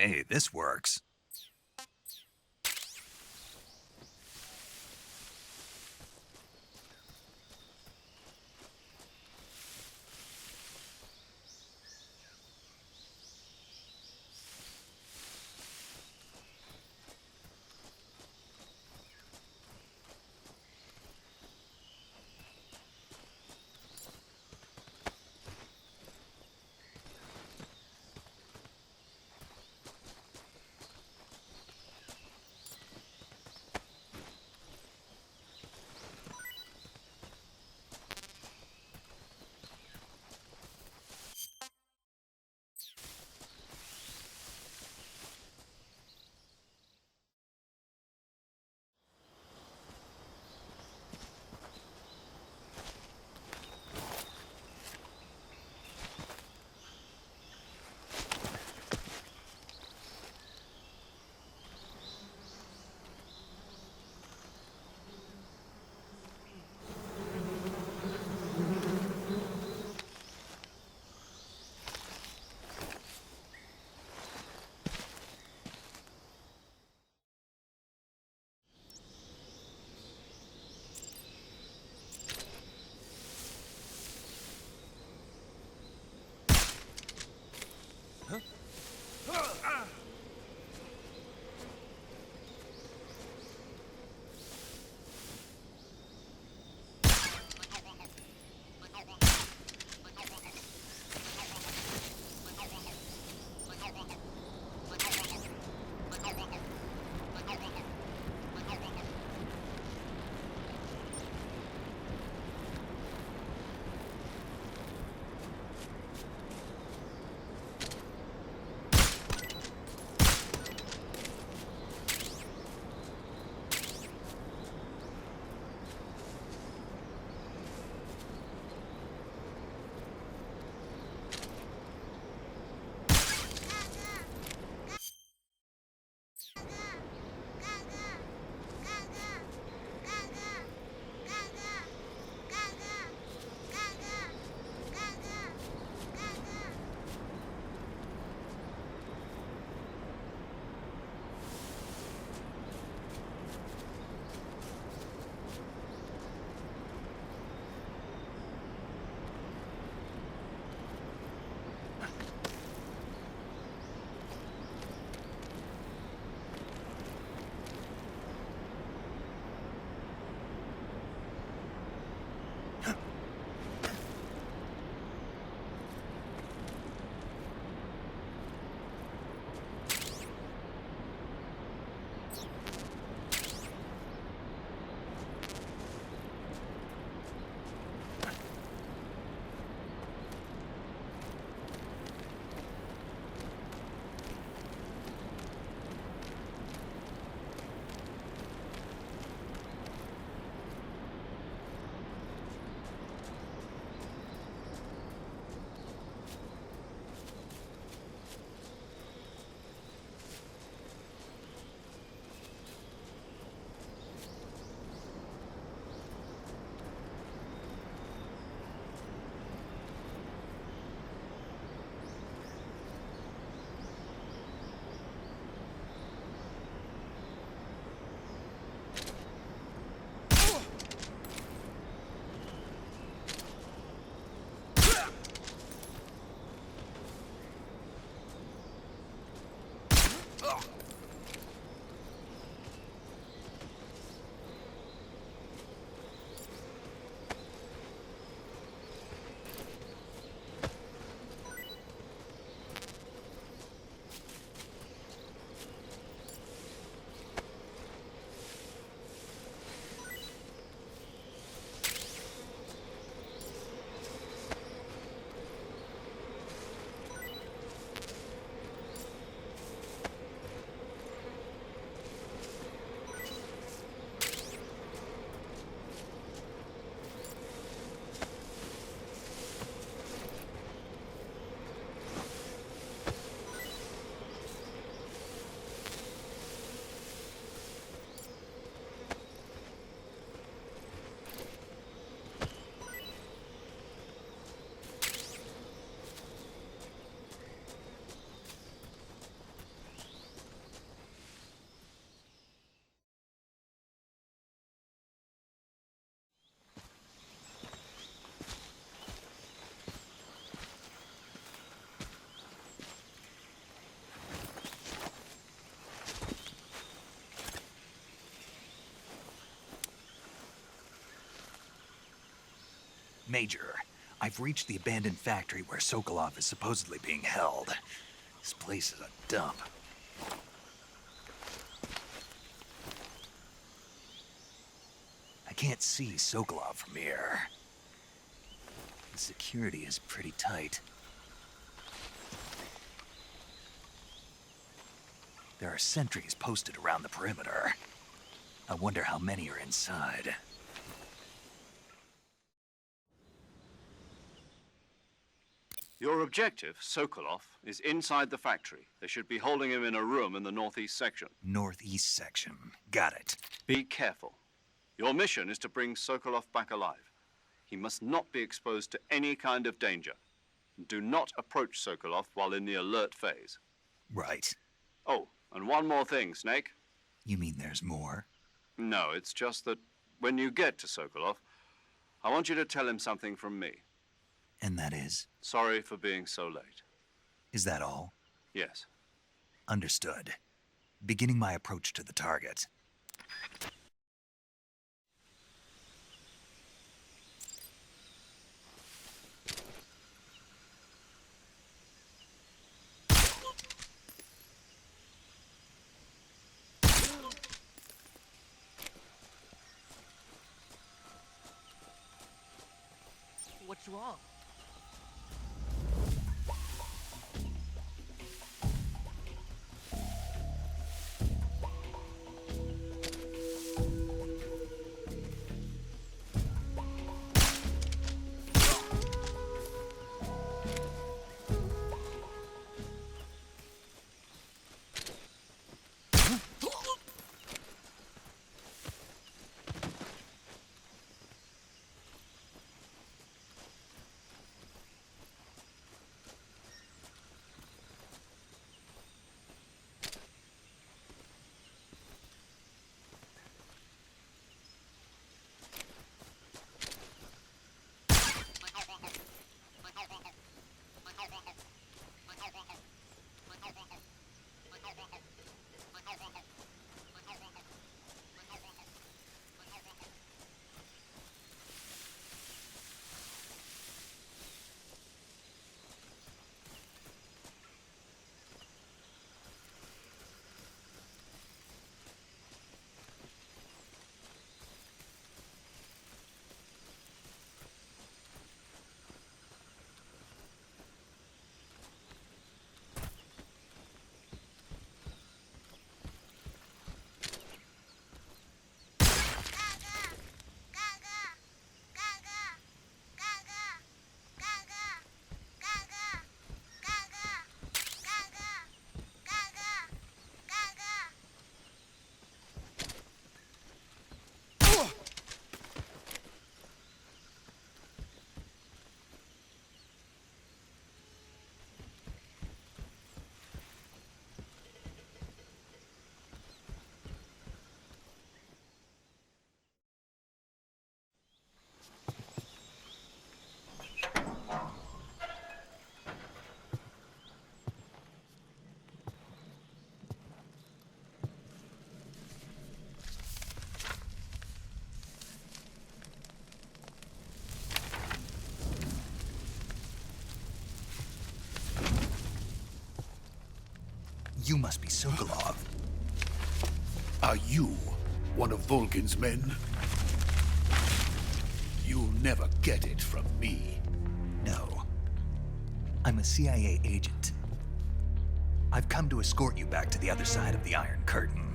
Hey, this works. Major, I've reached the abandoned factory where Sokolov is supposedly being held. This place is a dump. I can't see Sokolov from here. The security is pretty tight. There are sentries posted around the perimeter. I wonder how many are inside. Your objective, Sokolov, is inside the factory. They should be holding him in a room in the northeast section. Northeast section. Got it. Be careful. Your mission is to bring Sokolov back alive. He must not be exposed to any kind of danger. Do not approach Sokolov while in the alert phase. Right. Oh, and one more thing, Snake. You mean there's more? No, it's just that when you get to Sokolov, I want you to tell him something from me. And that is? Sorry for being so late. Is that all? Yes. Understood. Beginning my approach to the target. What's wrong? You must be Sokolov. Are you one of Volgin's men? You'll never get it from me. No. I'm a CIA agent. I've come to escort you back to the other side of the Iron Curtain.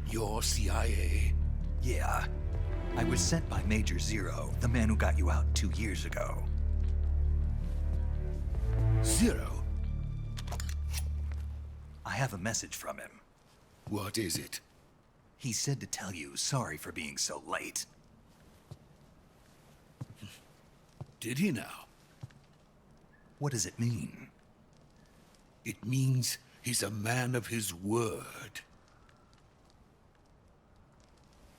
You're CIA? Yeah. I was sent by Major Zero, the man who got you out 2 years ago. Zero? I have a message from him. What is it? He said to tell you sorry for being so late. Did he now? What does it mean? It means he's a man of his word.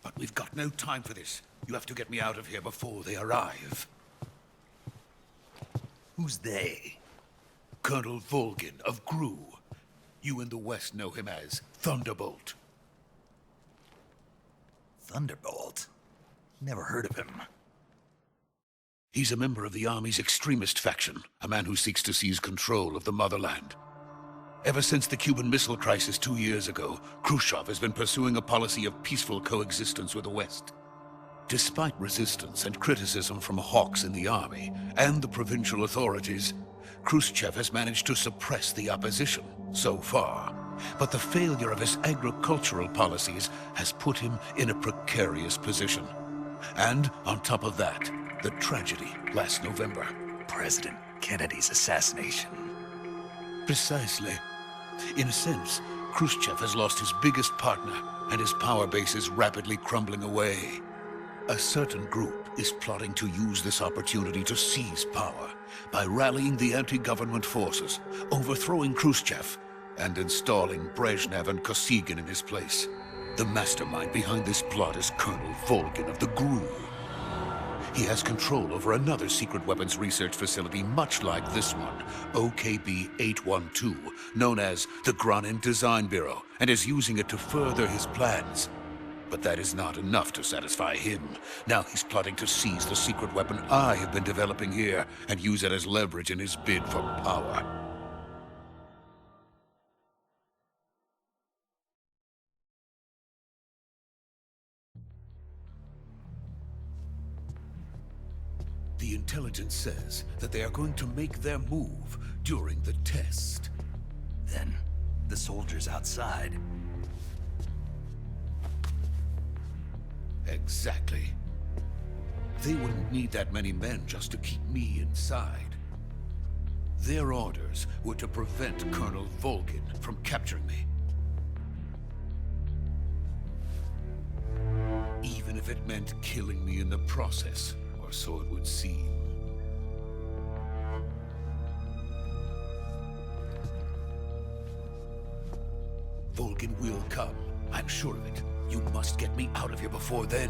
But we've got no time for this. You have to get me out of here before they arrive. Who's they? Colonel Volgin of Gru. You in the West know him as Thunderbolt. Thunderbolt? Never heard of him. He's a member of the Army's extremist faction, a man who seeks to seize control of the motherland. Ever since the Cuban Missile Crisis 2 years ago, Khrushchev has been pursuing a policy of peaceful coexistence with the West. Despite resistance and criticism from hawks in the army and the provincial authorities, Khrushchev has managed to suppress the opposition so far. But the failure of his agricultural policies has put him in a precarious position. And on top of that, the tragedy last November. President Kennedy's assassination. Precisely. In a sense, Khrushchev has lost his biggest partner, and his power base is rapidly crumbling away. A certain group is plotting to use this opportunity to seize power by rallying the anti-government forces, overthrowing Khrushchev, and installing Brezhnev and Kosygin in his place. The mastermind behind this plot is Colonel Volgin of the GRU. He has control over another secret weapons research facility much like this one, OKB-812, known as the Granin Design Bureau, and is using it to further his plans. But that is not enough to satisfy him. Now he's plotting to seize the secret weapon I have been developing here and use it as leverage in his bid for power. The intelligence says that they are going to make their move during the test. Then, the soldiers outside. Exactly. They wouldn't need that many men just to keep me inside. Their orders were to prevent Colonel Volgin from capturing me. Even if it meant killing me in the process, or so it would seem. Volgin will come. I'm sure of it. You must get me out of here before then.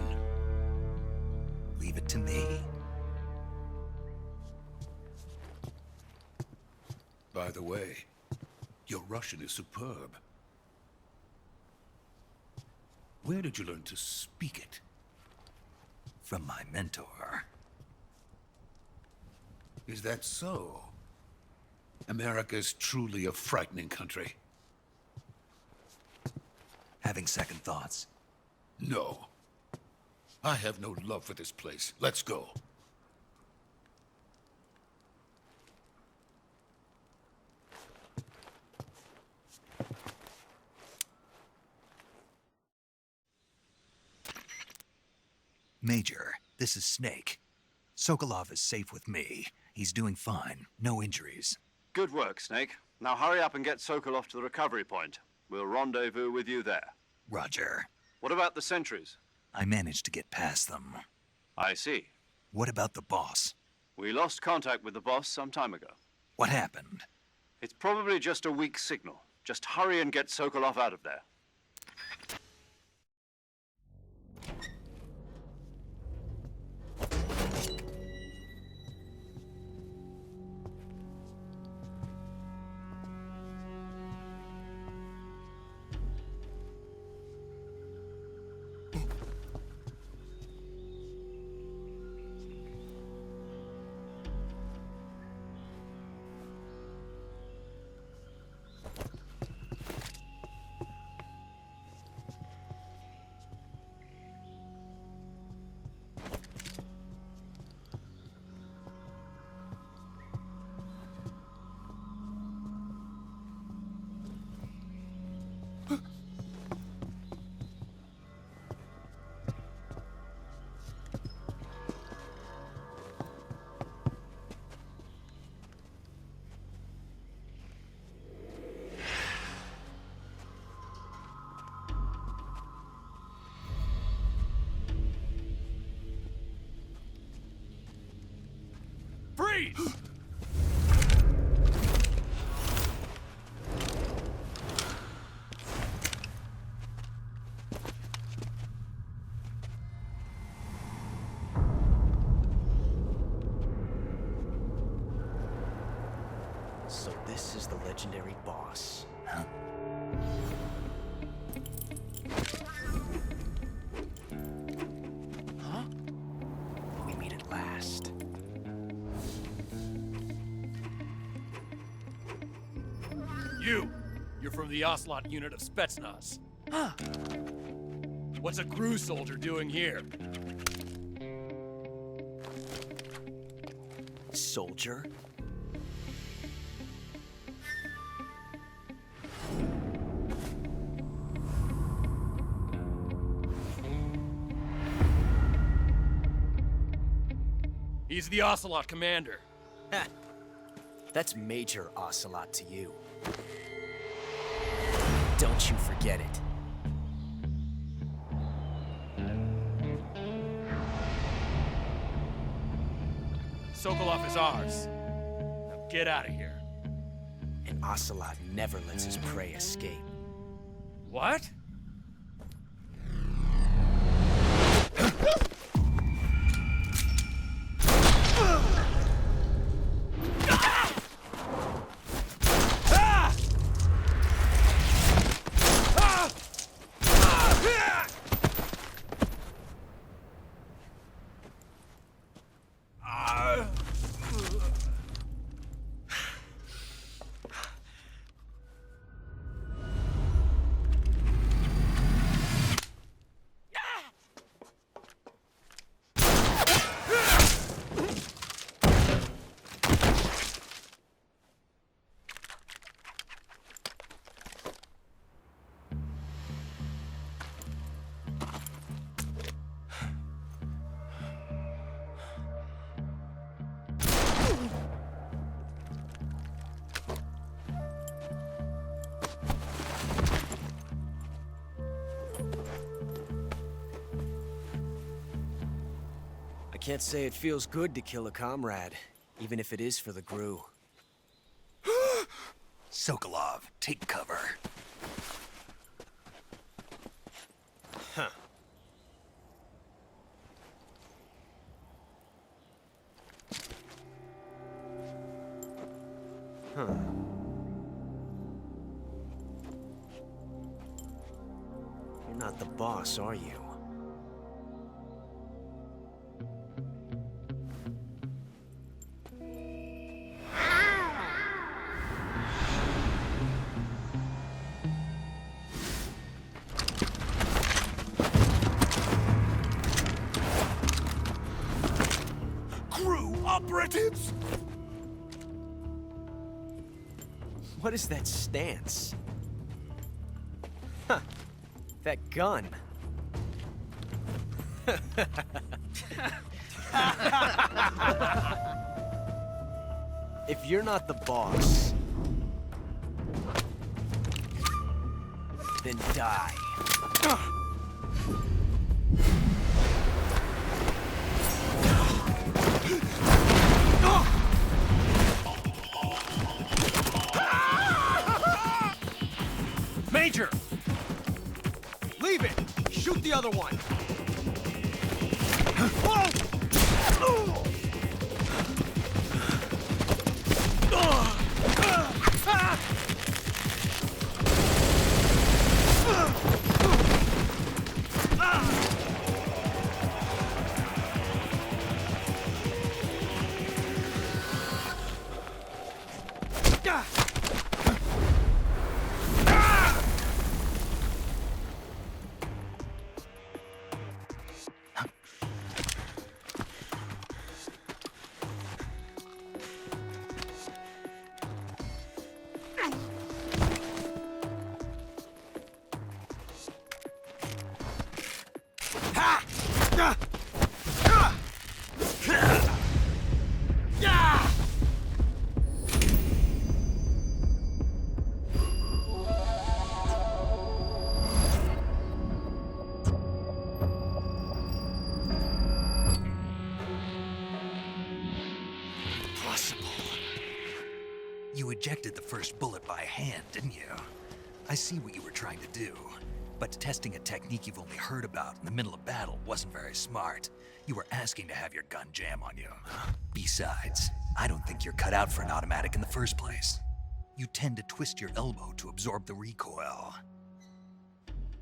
Leave it to me. By the way, your Russian is superb. Where did you learn to speak it? From my mentor. Is that so? America is truly a frightening country. Having second thoughts? No. I have no love for this place. Let's go. Major, this is Snake. Sokolov is safe with me. He's doing fine. No injuries. Good work, Snake. Now hurry up and get Sokolov to the recovery point. We'll rendezvous with you there. Roger. What about the sentries? I managed to get past them. I see. What about the boss? We lost contact with the boss some time ago. What happened? It's probably just a weak signal. Just hurry and get Sokolov out of there. Freeze! So this is the legendary boss. Huh? Huh? We meet at last. You're from the Ocelot unit of Spetsnaz. Huh. What's a crew soldier doing here? Soldier? He's the Ocelot commander. Ha! That's Major Ocelot to you. Don't you forget it. Sokolov is ours. Now get out of here. And Ocelot never lets his prey escape. What? I can't say it feels good to kill a comrade, even if it is for the GRU. Sokolov, take cover. Huh. Huh. You're not the boss, are you? Operatives! What is that stance? Huh. That gun. If you're not the boss, then die. Major! Leave it! Shoot the other one! You ejected the first bullet by hand, didn't you? I see what you were trying to do. But testing a technique you've only heard about in the middle of battle wasn't very smart. You were asking to have your gun jam on you. Besides, I don't think you're cut out for an automatic in the first place. You tend to twist your elbow to absorb the recoil.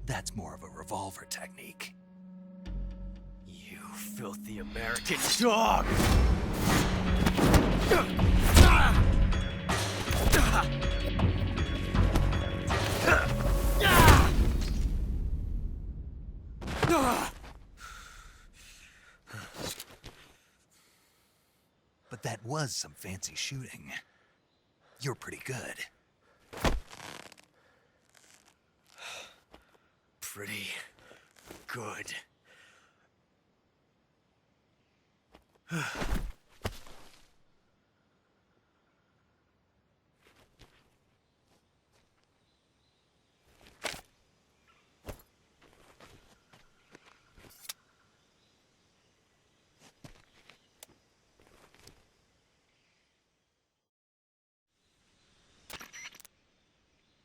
That's more of a revolver technique. You filthy American dog! But that was some fancy shooting. You're pretty good. Pretty good.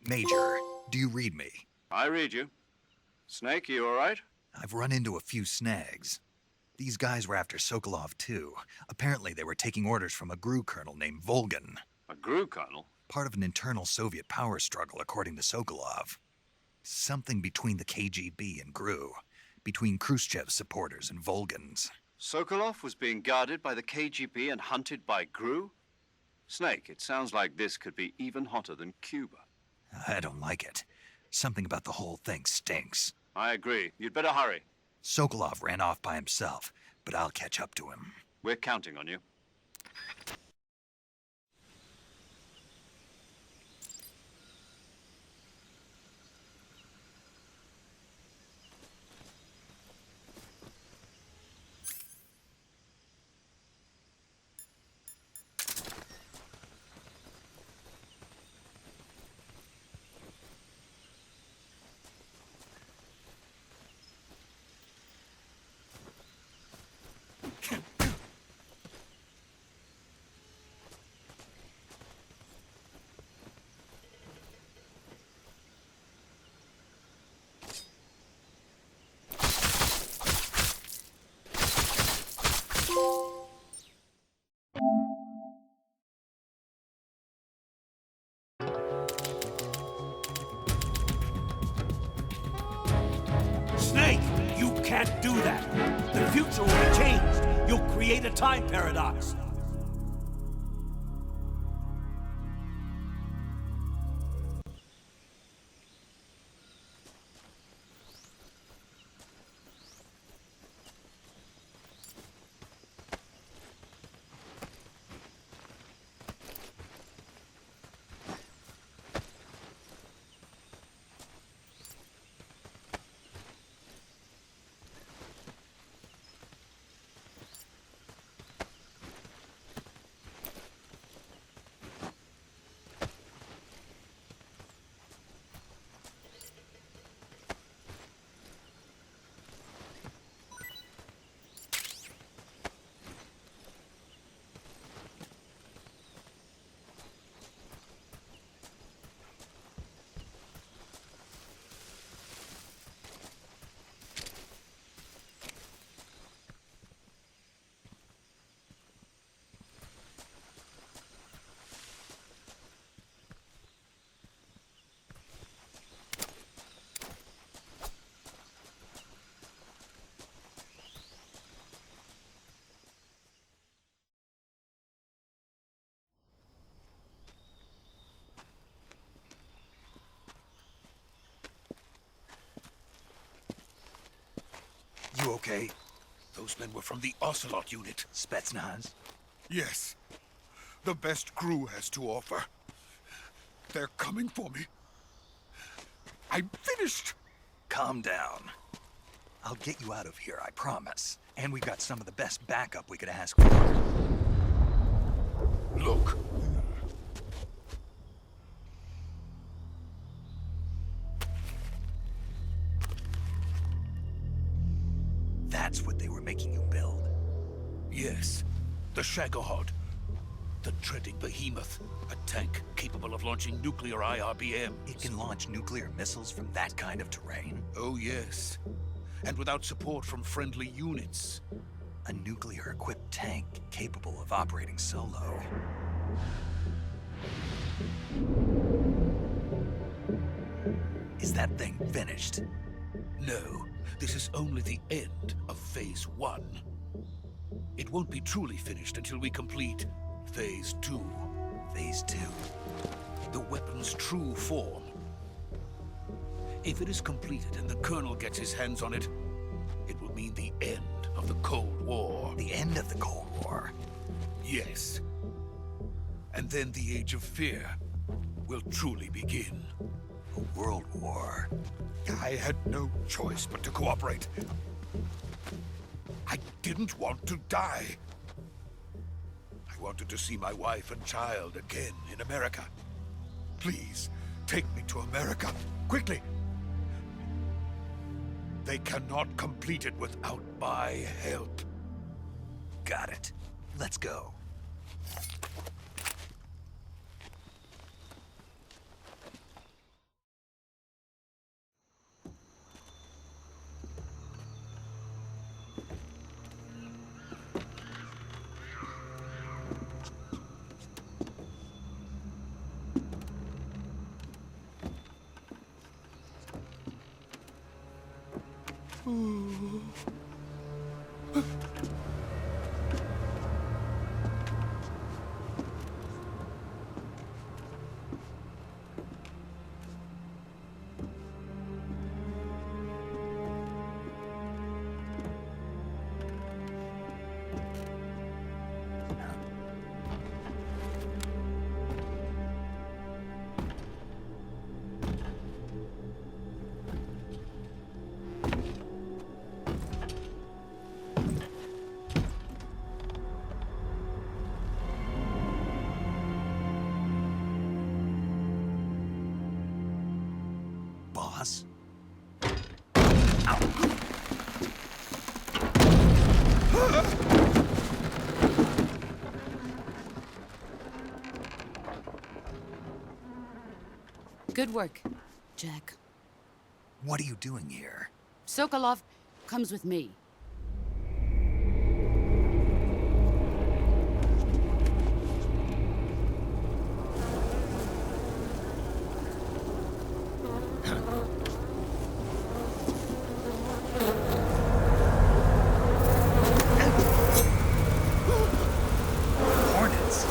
Major, do you read me? I read you. Snake, you all right? I've run into a few snags. These guys were after Sokolov too. Apparently they were taking orders from a GRU colonel named Volgan. A GRU colonel? Part of an internal Soviet power struggle, according to Sokolov. Something between the KGB and GRU. Between Khrushchev's supporters and Volgan's. Sokolov was being guarded by the KGB and hunted by GRU? Snake, it sounds like this could be even hotter than Cuba. I don't like it. Something about the whole thing stinks. I agree. You'd better hurry. Sokolov ran off by himself, but I'll catch up to him. We're counting on you. Snake, you can't do that. The future will be changed. You'll create a time paradox. You okay? Those men were from the Ocelot unit. Spetsnaz? Yes. The best GRU has to offer. They're coming for me. I'm finished. Calm down. I'll get you out of here, I promise. And we've got some of the best backup we could ask for. Look. That's what they were making you build? Yes. The Shagohod. The treading behemoth. A tank capable of launching nuclear IRBMs. It can launch nuclear missiles from that kind of terrain? Oh, yes. And without support from friendly units. A nuclear-equipped tank capable of operating solo. Is that thing finished? No. This is only the end of Phase 1. It won't be truly finished until we complete Phase 2. Phase 2? The weapon's true form. If it is completed and the Colonel gets his hands on it, it will mean the end of the Cold War. The end of the Cold War? Yes. And then the Age of Fear will truly begin. A world war? I had no choice but to cooperate. I didn't want to die. I wanted to see my wife and child again in America. Please, take me to America, quickly. They cannot complete it without my help. Got it. Let's go. Boss? Good work, Jack. What are you doing here? Sokolov comes with me. Hornets?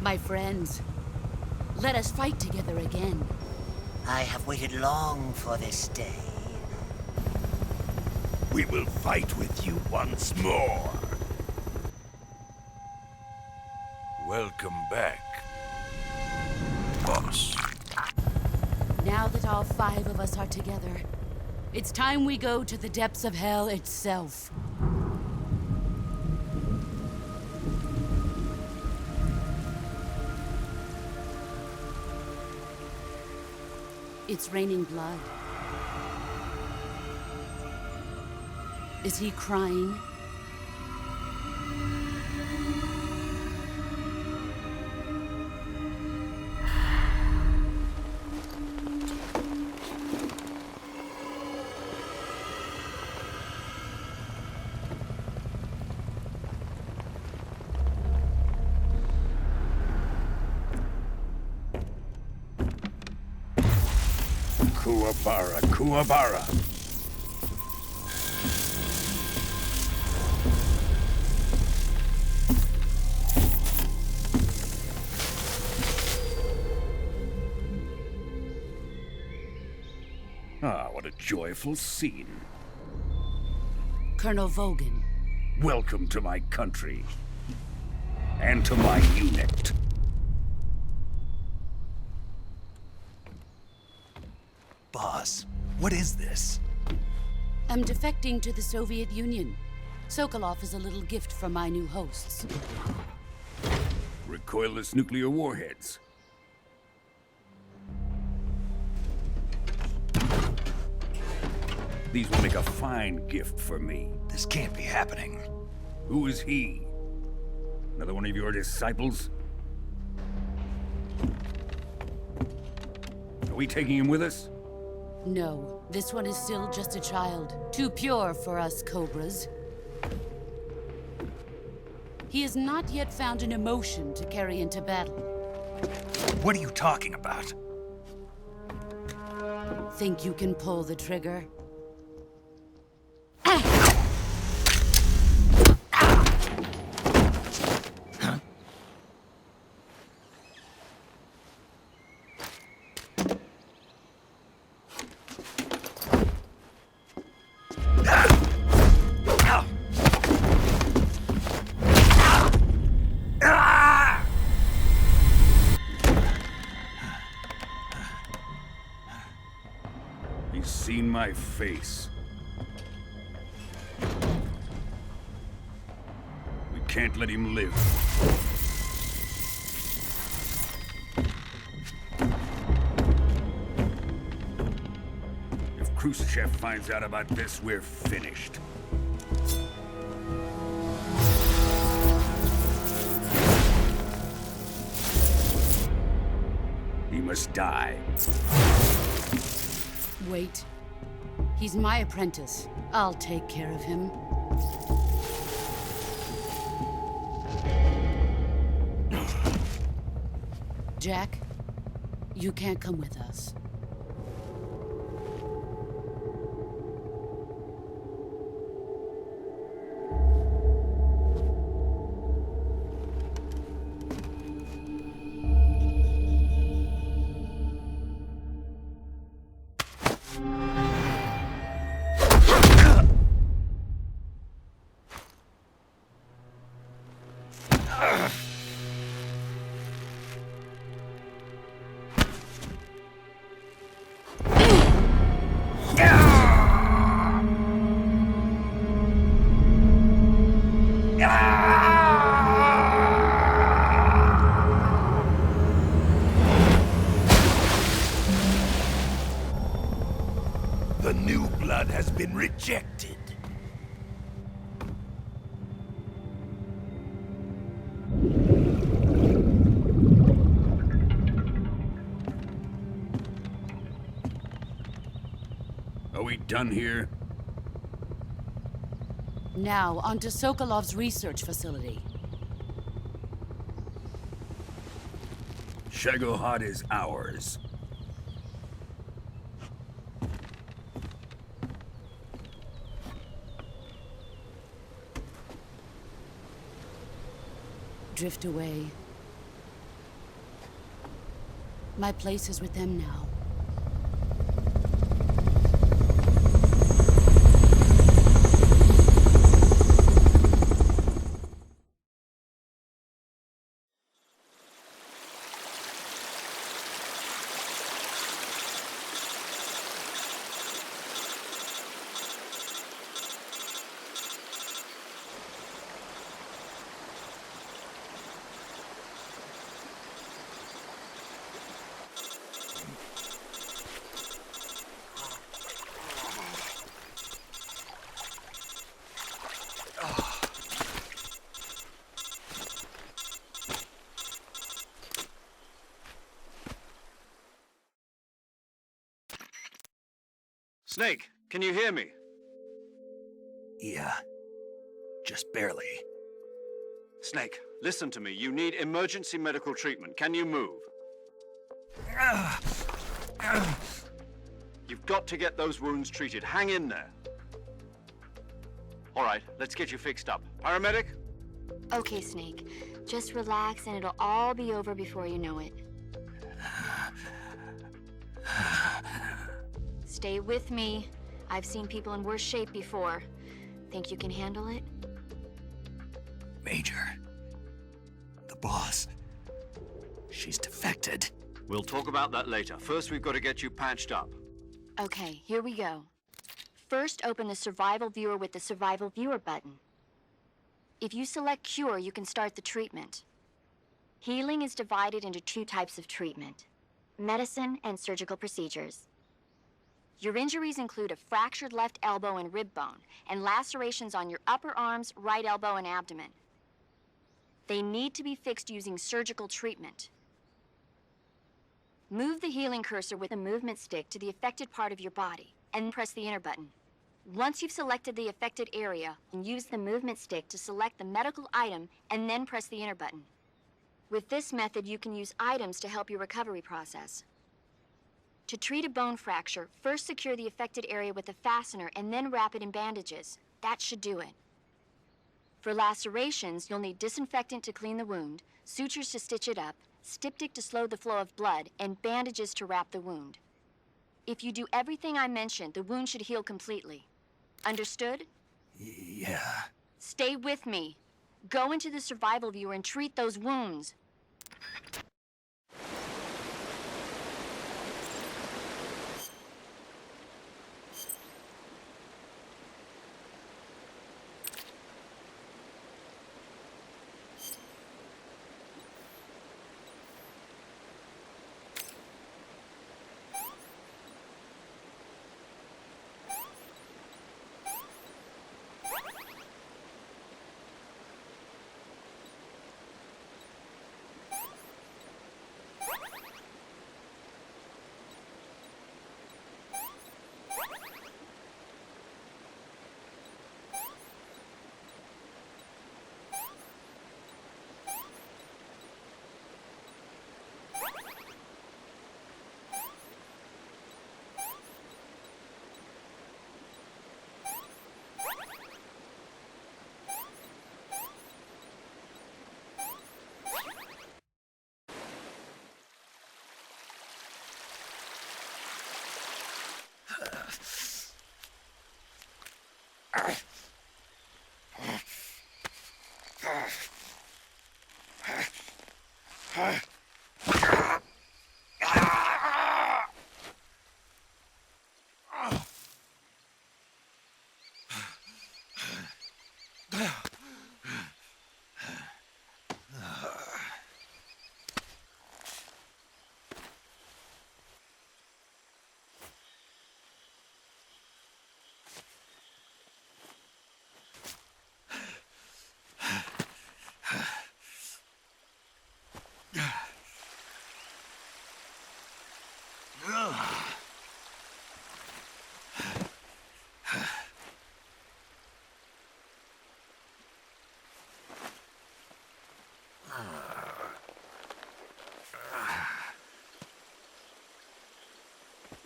My friends, let us fight together again. I have waited long for this day. We will fight with you once more. Welcome back, boss. Now that all 5 of us are together, it's time we go to the depths of hell itself. It's raining blood. Is he crying? Kuwabara, Kuwabara. Ah, what a joyful scene. Colonel Vogan. Welcome to my country. And to my unit. Boss, what is this? I'm defecting to the Soviet Union. Sokolov is a little gift from my new hosts. Recoilless nuclear warheads. These will make a fine gift for me. This can't be happening. Who is he? Another one of your disciples? Are we taking him with us? No, this one is still just a child. Too pure for us Cobras. He has not yet found an emotion to carry into battle. What are you talking about? Think you can pull the trigger? He's seen my face. We can't let him live. If Khrushchev finds out about this, we're finished. He must die. Wait. He's my apprentice. I'll take care of him. Jack, you can't come with us. The new blood has been rejected. Are we done here? Now, onto Sokolov's research facility. Shagohod is ours. Drift away. My place is with them now. Snake, can you hear me? Yeah. Just barely. Snake, listen to me. You need emergency medical treatment. Can you move? You've got to get those wounds treated. Hang in there. All right, let's get you fixed up. Paramedic? Okay, Snake. Just relax and it'll all be over before you know it. Stay with me. I've seen people in worse shape before. Think you can handle it? Major. The boss. She's defected. We'll talk about that later. First, we've got to get you patched up. Okay, here we go. First, open the Survival Viewer with the Survival Viewer button. If you select Cure, you can start the treatment. Healing is divided into two types of treatment: medicine and surgical procedures. Your injuries include a fractured left elbow and rib bone, and lacerations on your upper arms, right elbow, and abdomen. They need to be fixed using surgical treatment. Move the healing cursor with the movement stick to the affected part of your body, and press the enter button. Once you've selected the affected area, use the movement stick to select the medical item, and then press the enter button. With this method, you can use items to help your recovery process. To treat a bone fracture, first secure the affected area with a fastener and then wrap it in bandages. That should do it. For lacerations, you'll need disinfectant to clean the wound, sutures to stitch it up, styptic to slow the flow of blood, and bandages to wrap the wound. If you do everything I mentioned, the wound should heal completely. Understood? Yeah. Stay with me. Go into the survival viewer and treat those wounds.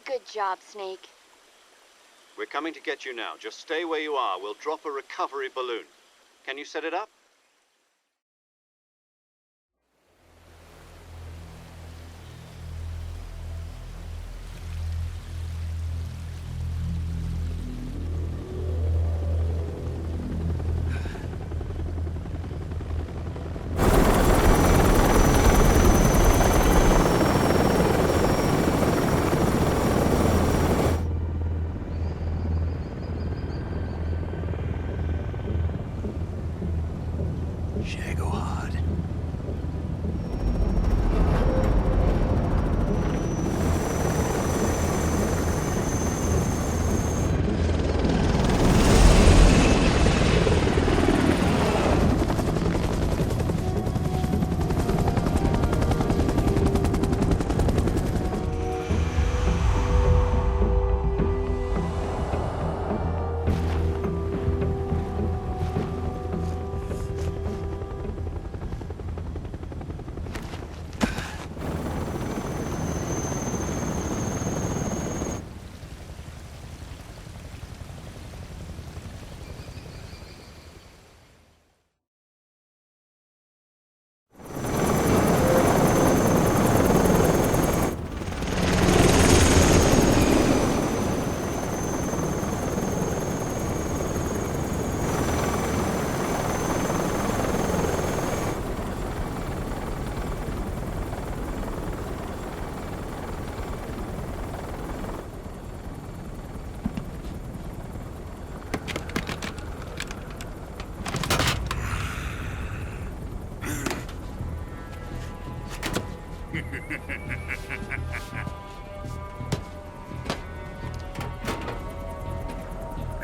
Good job, Snake. We're coming to get you now. Just stay where you are. We'll drop a recovery balloon. Can you set it up?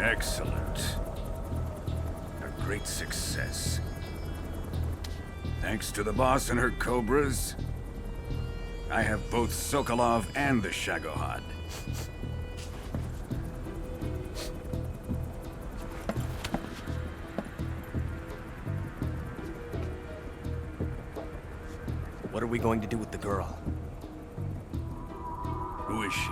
Excellent. A great success. Thanks to the boss and her cobras, I have both Sokolov and the Shagohod. What are we going to do with the girl? Who is she?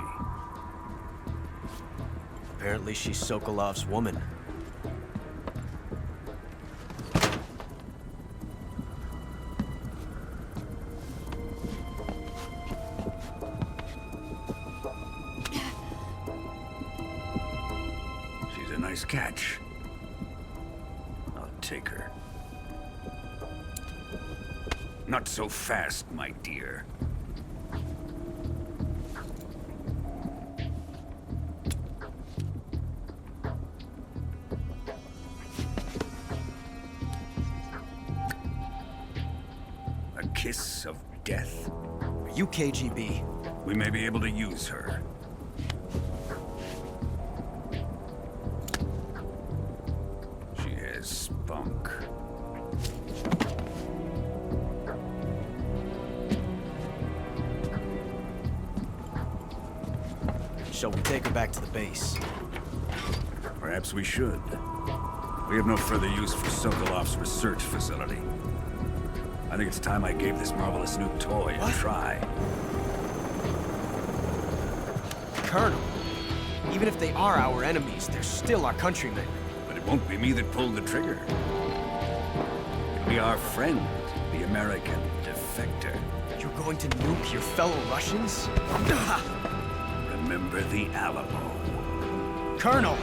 Apparently she's Sokolov's woman. She's a nice catch. I'll take her. Not so fast, my dear. A kiss of death? Are you KGB? We may be able to use her. She has spunk. Shall we take her back to the base? Perhaps we should. We have no further use for Sokolov's research facility. I think it's time I gave this marvelous new toy a try. Colonel, even if they are our enemies, they're still our countrymen. But it won't be me that pulled the trigger. It'll be our friend, the American defector. You're going to nuke your fellow Russians? Remember the Alamo. Colonel!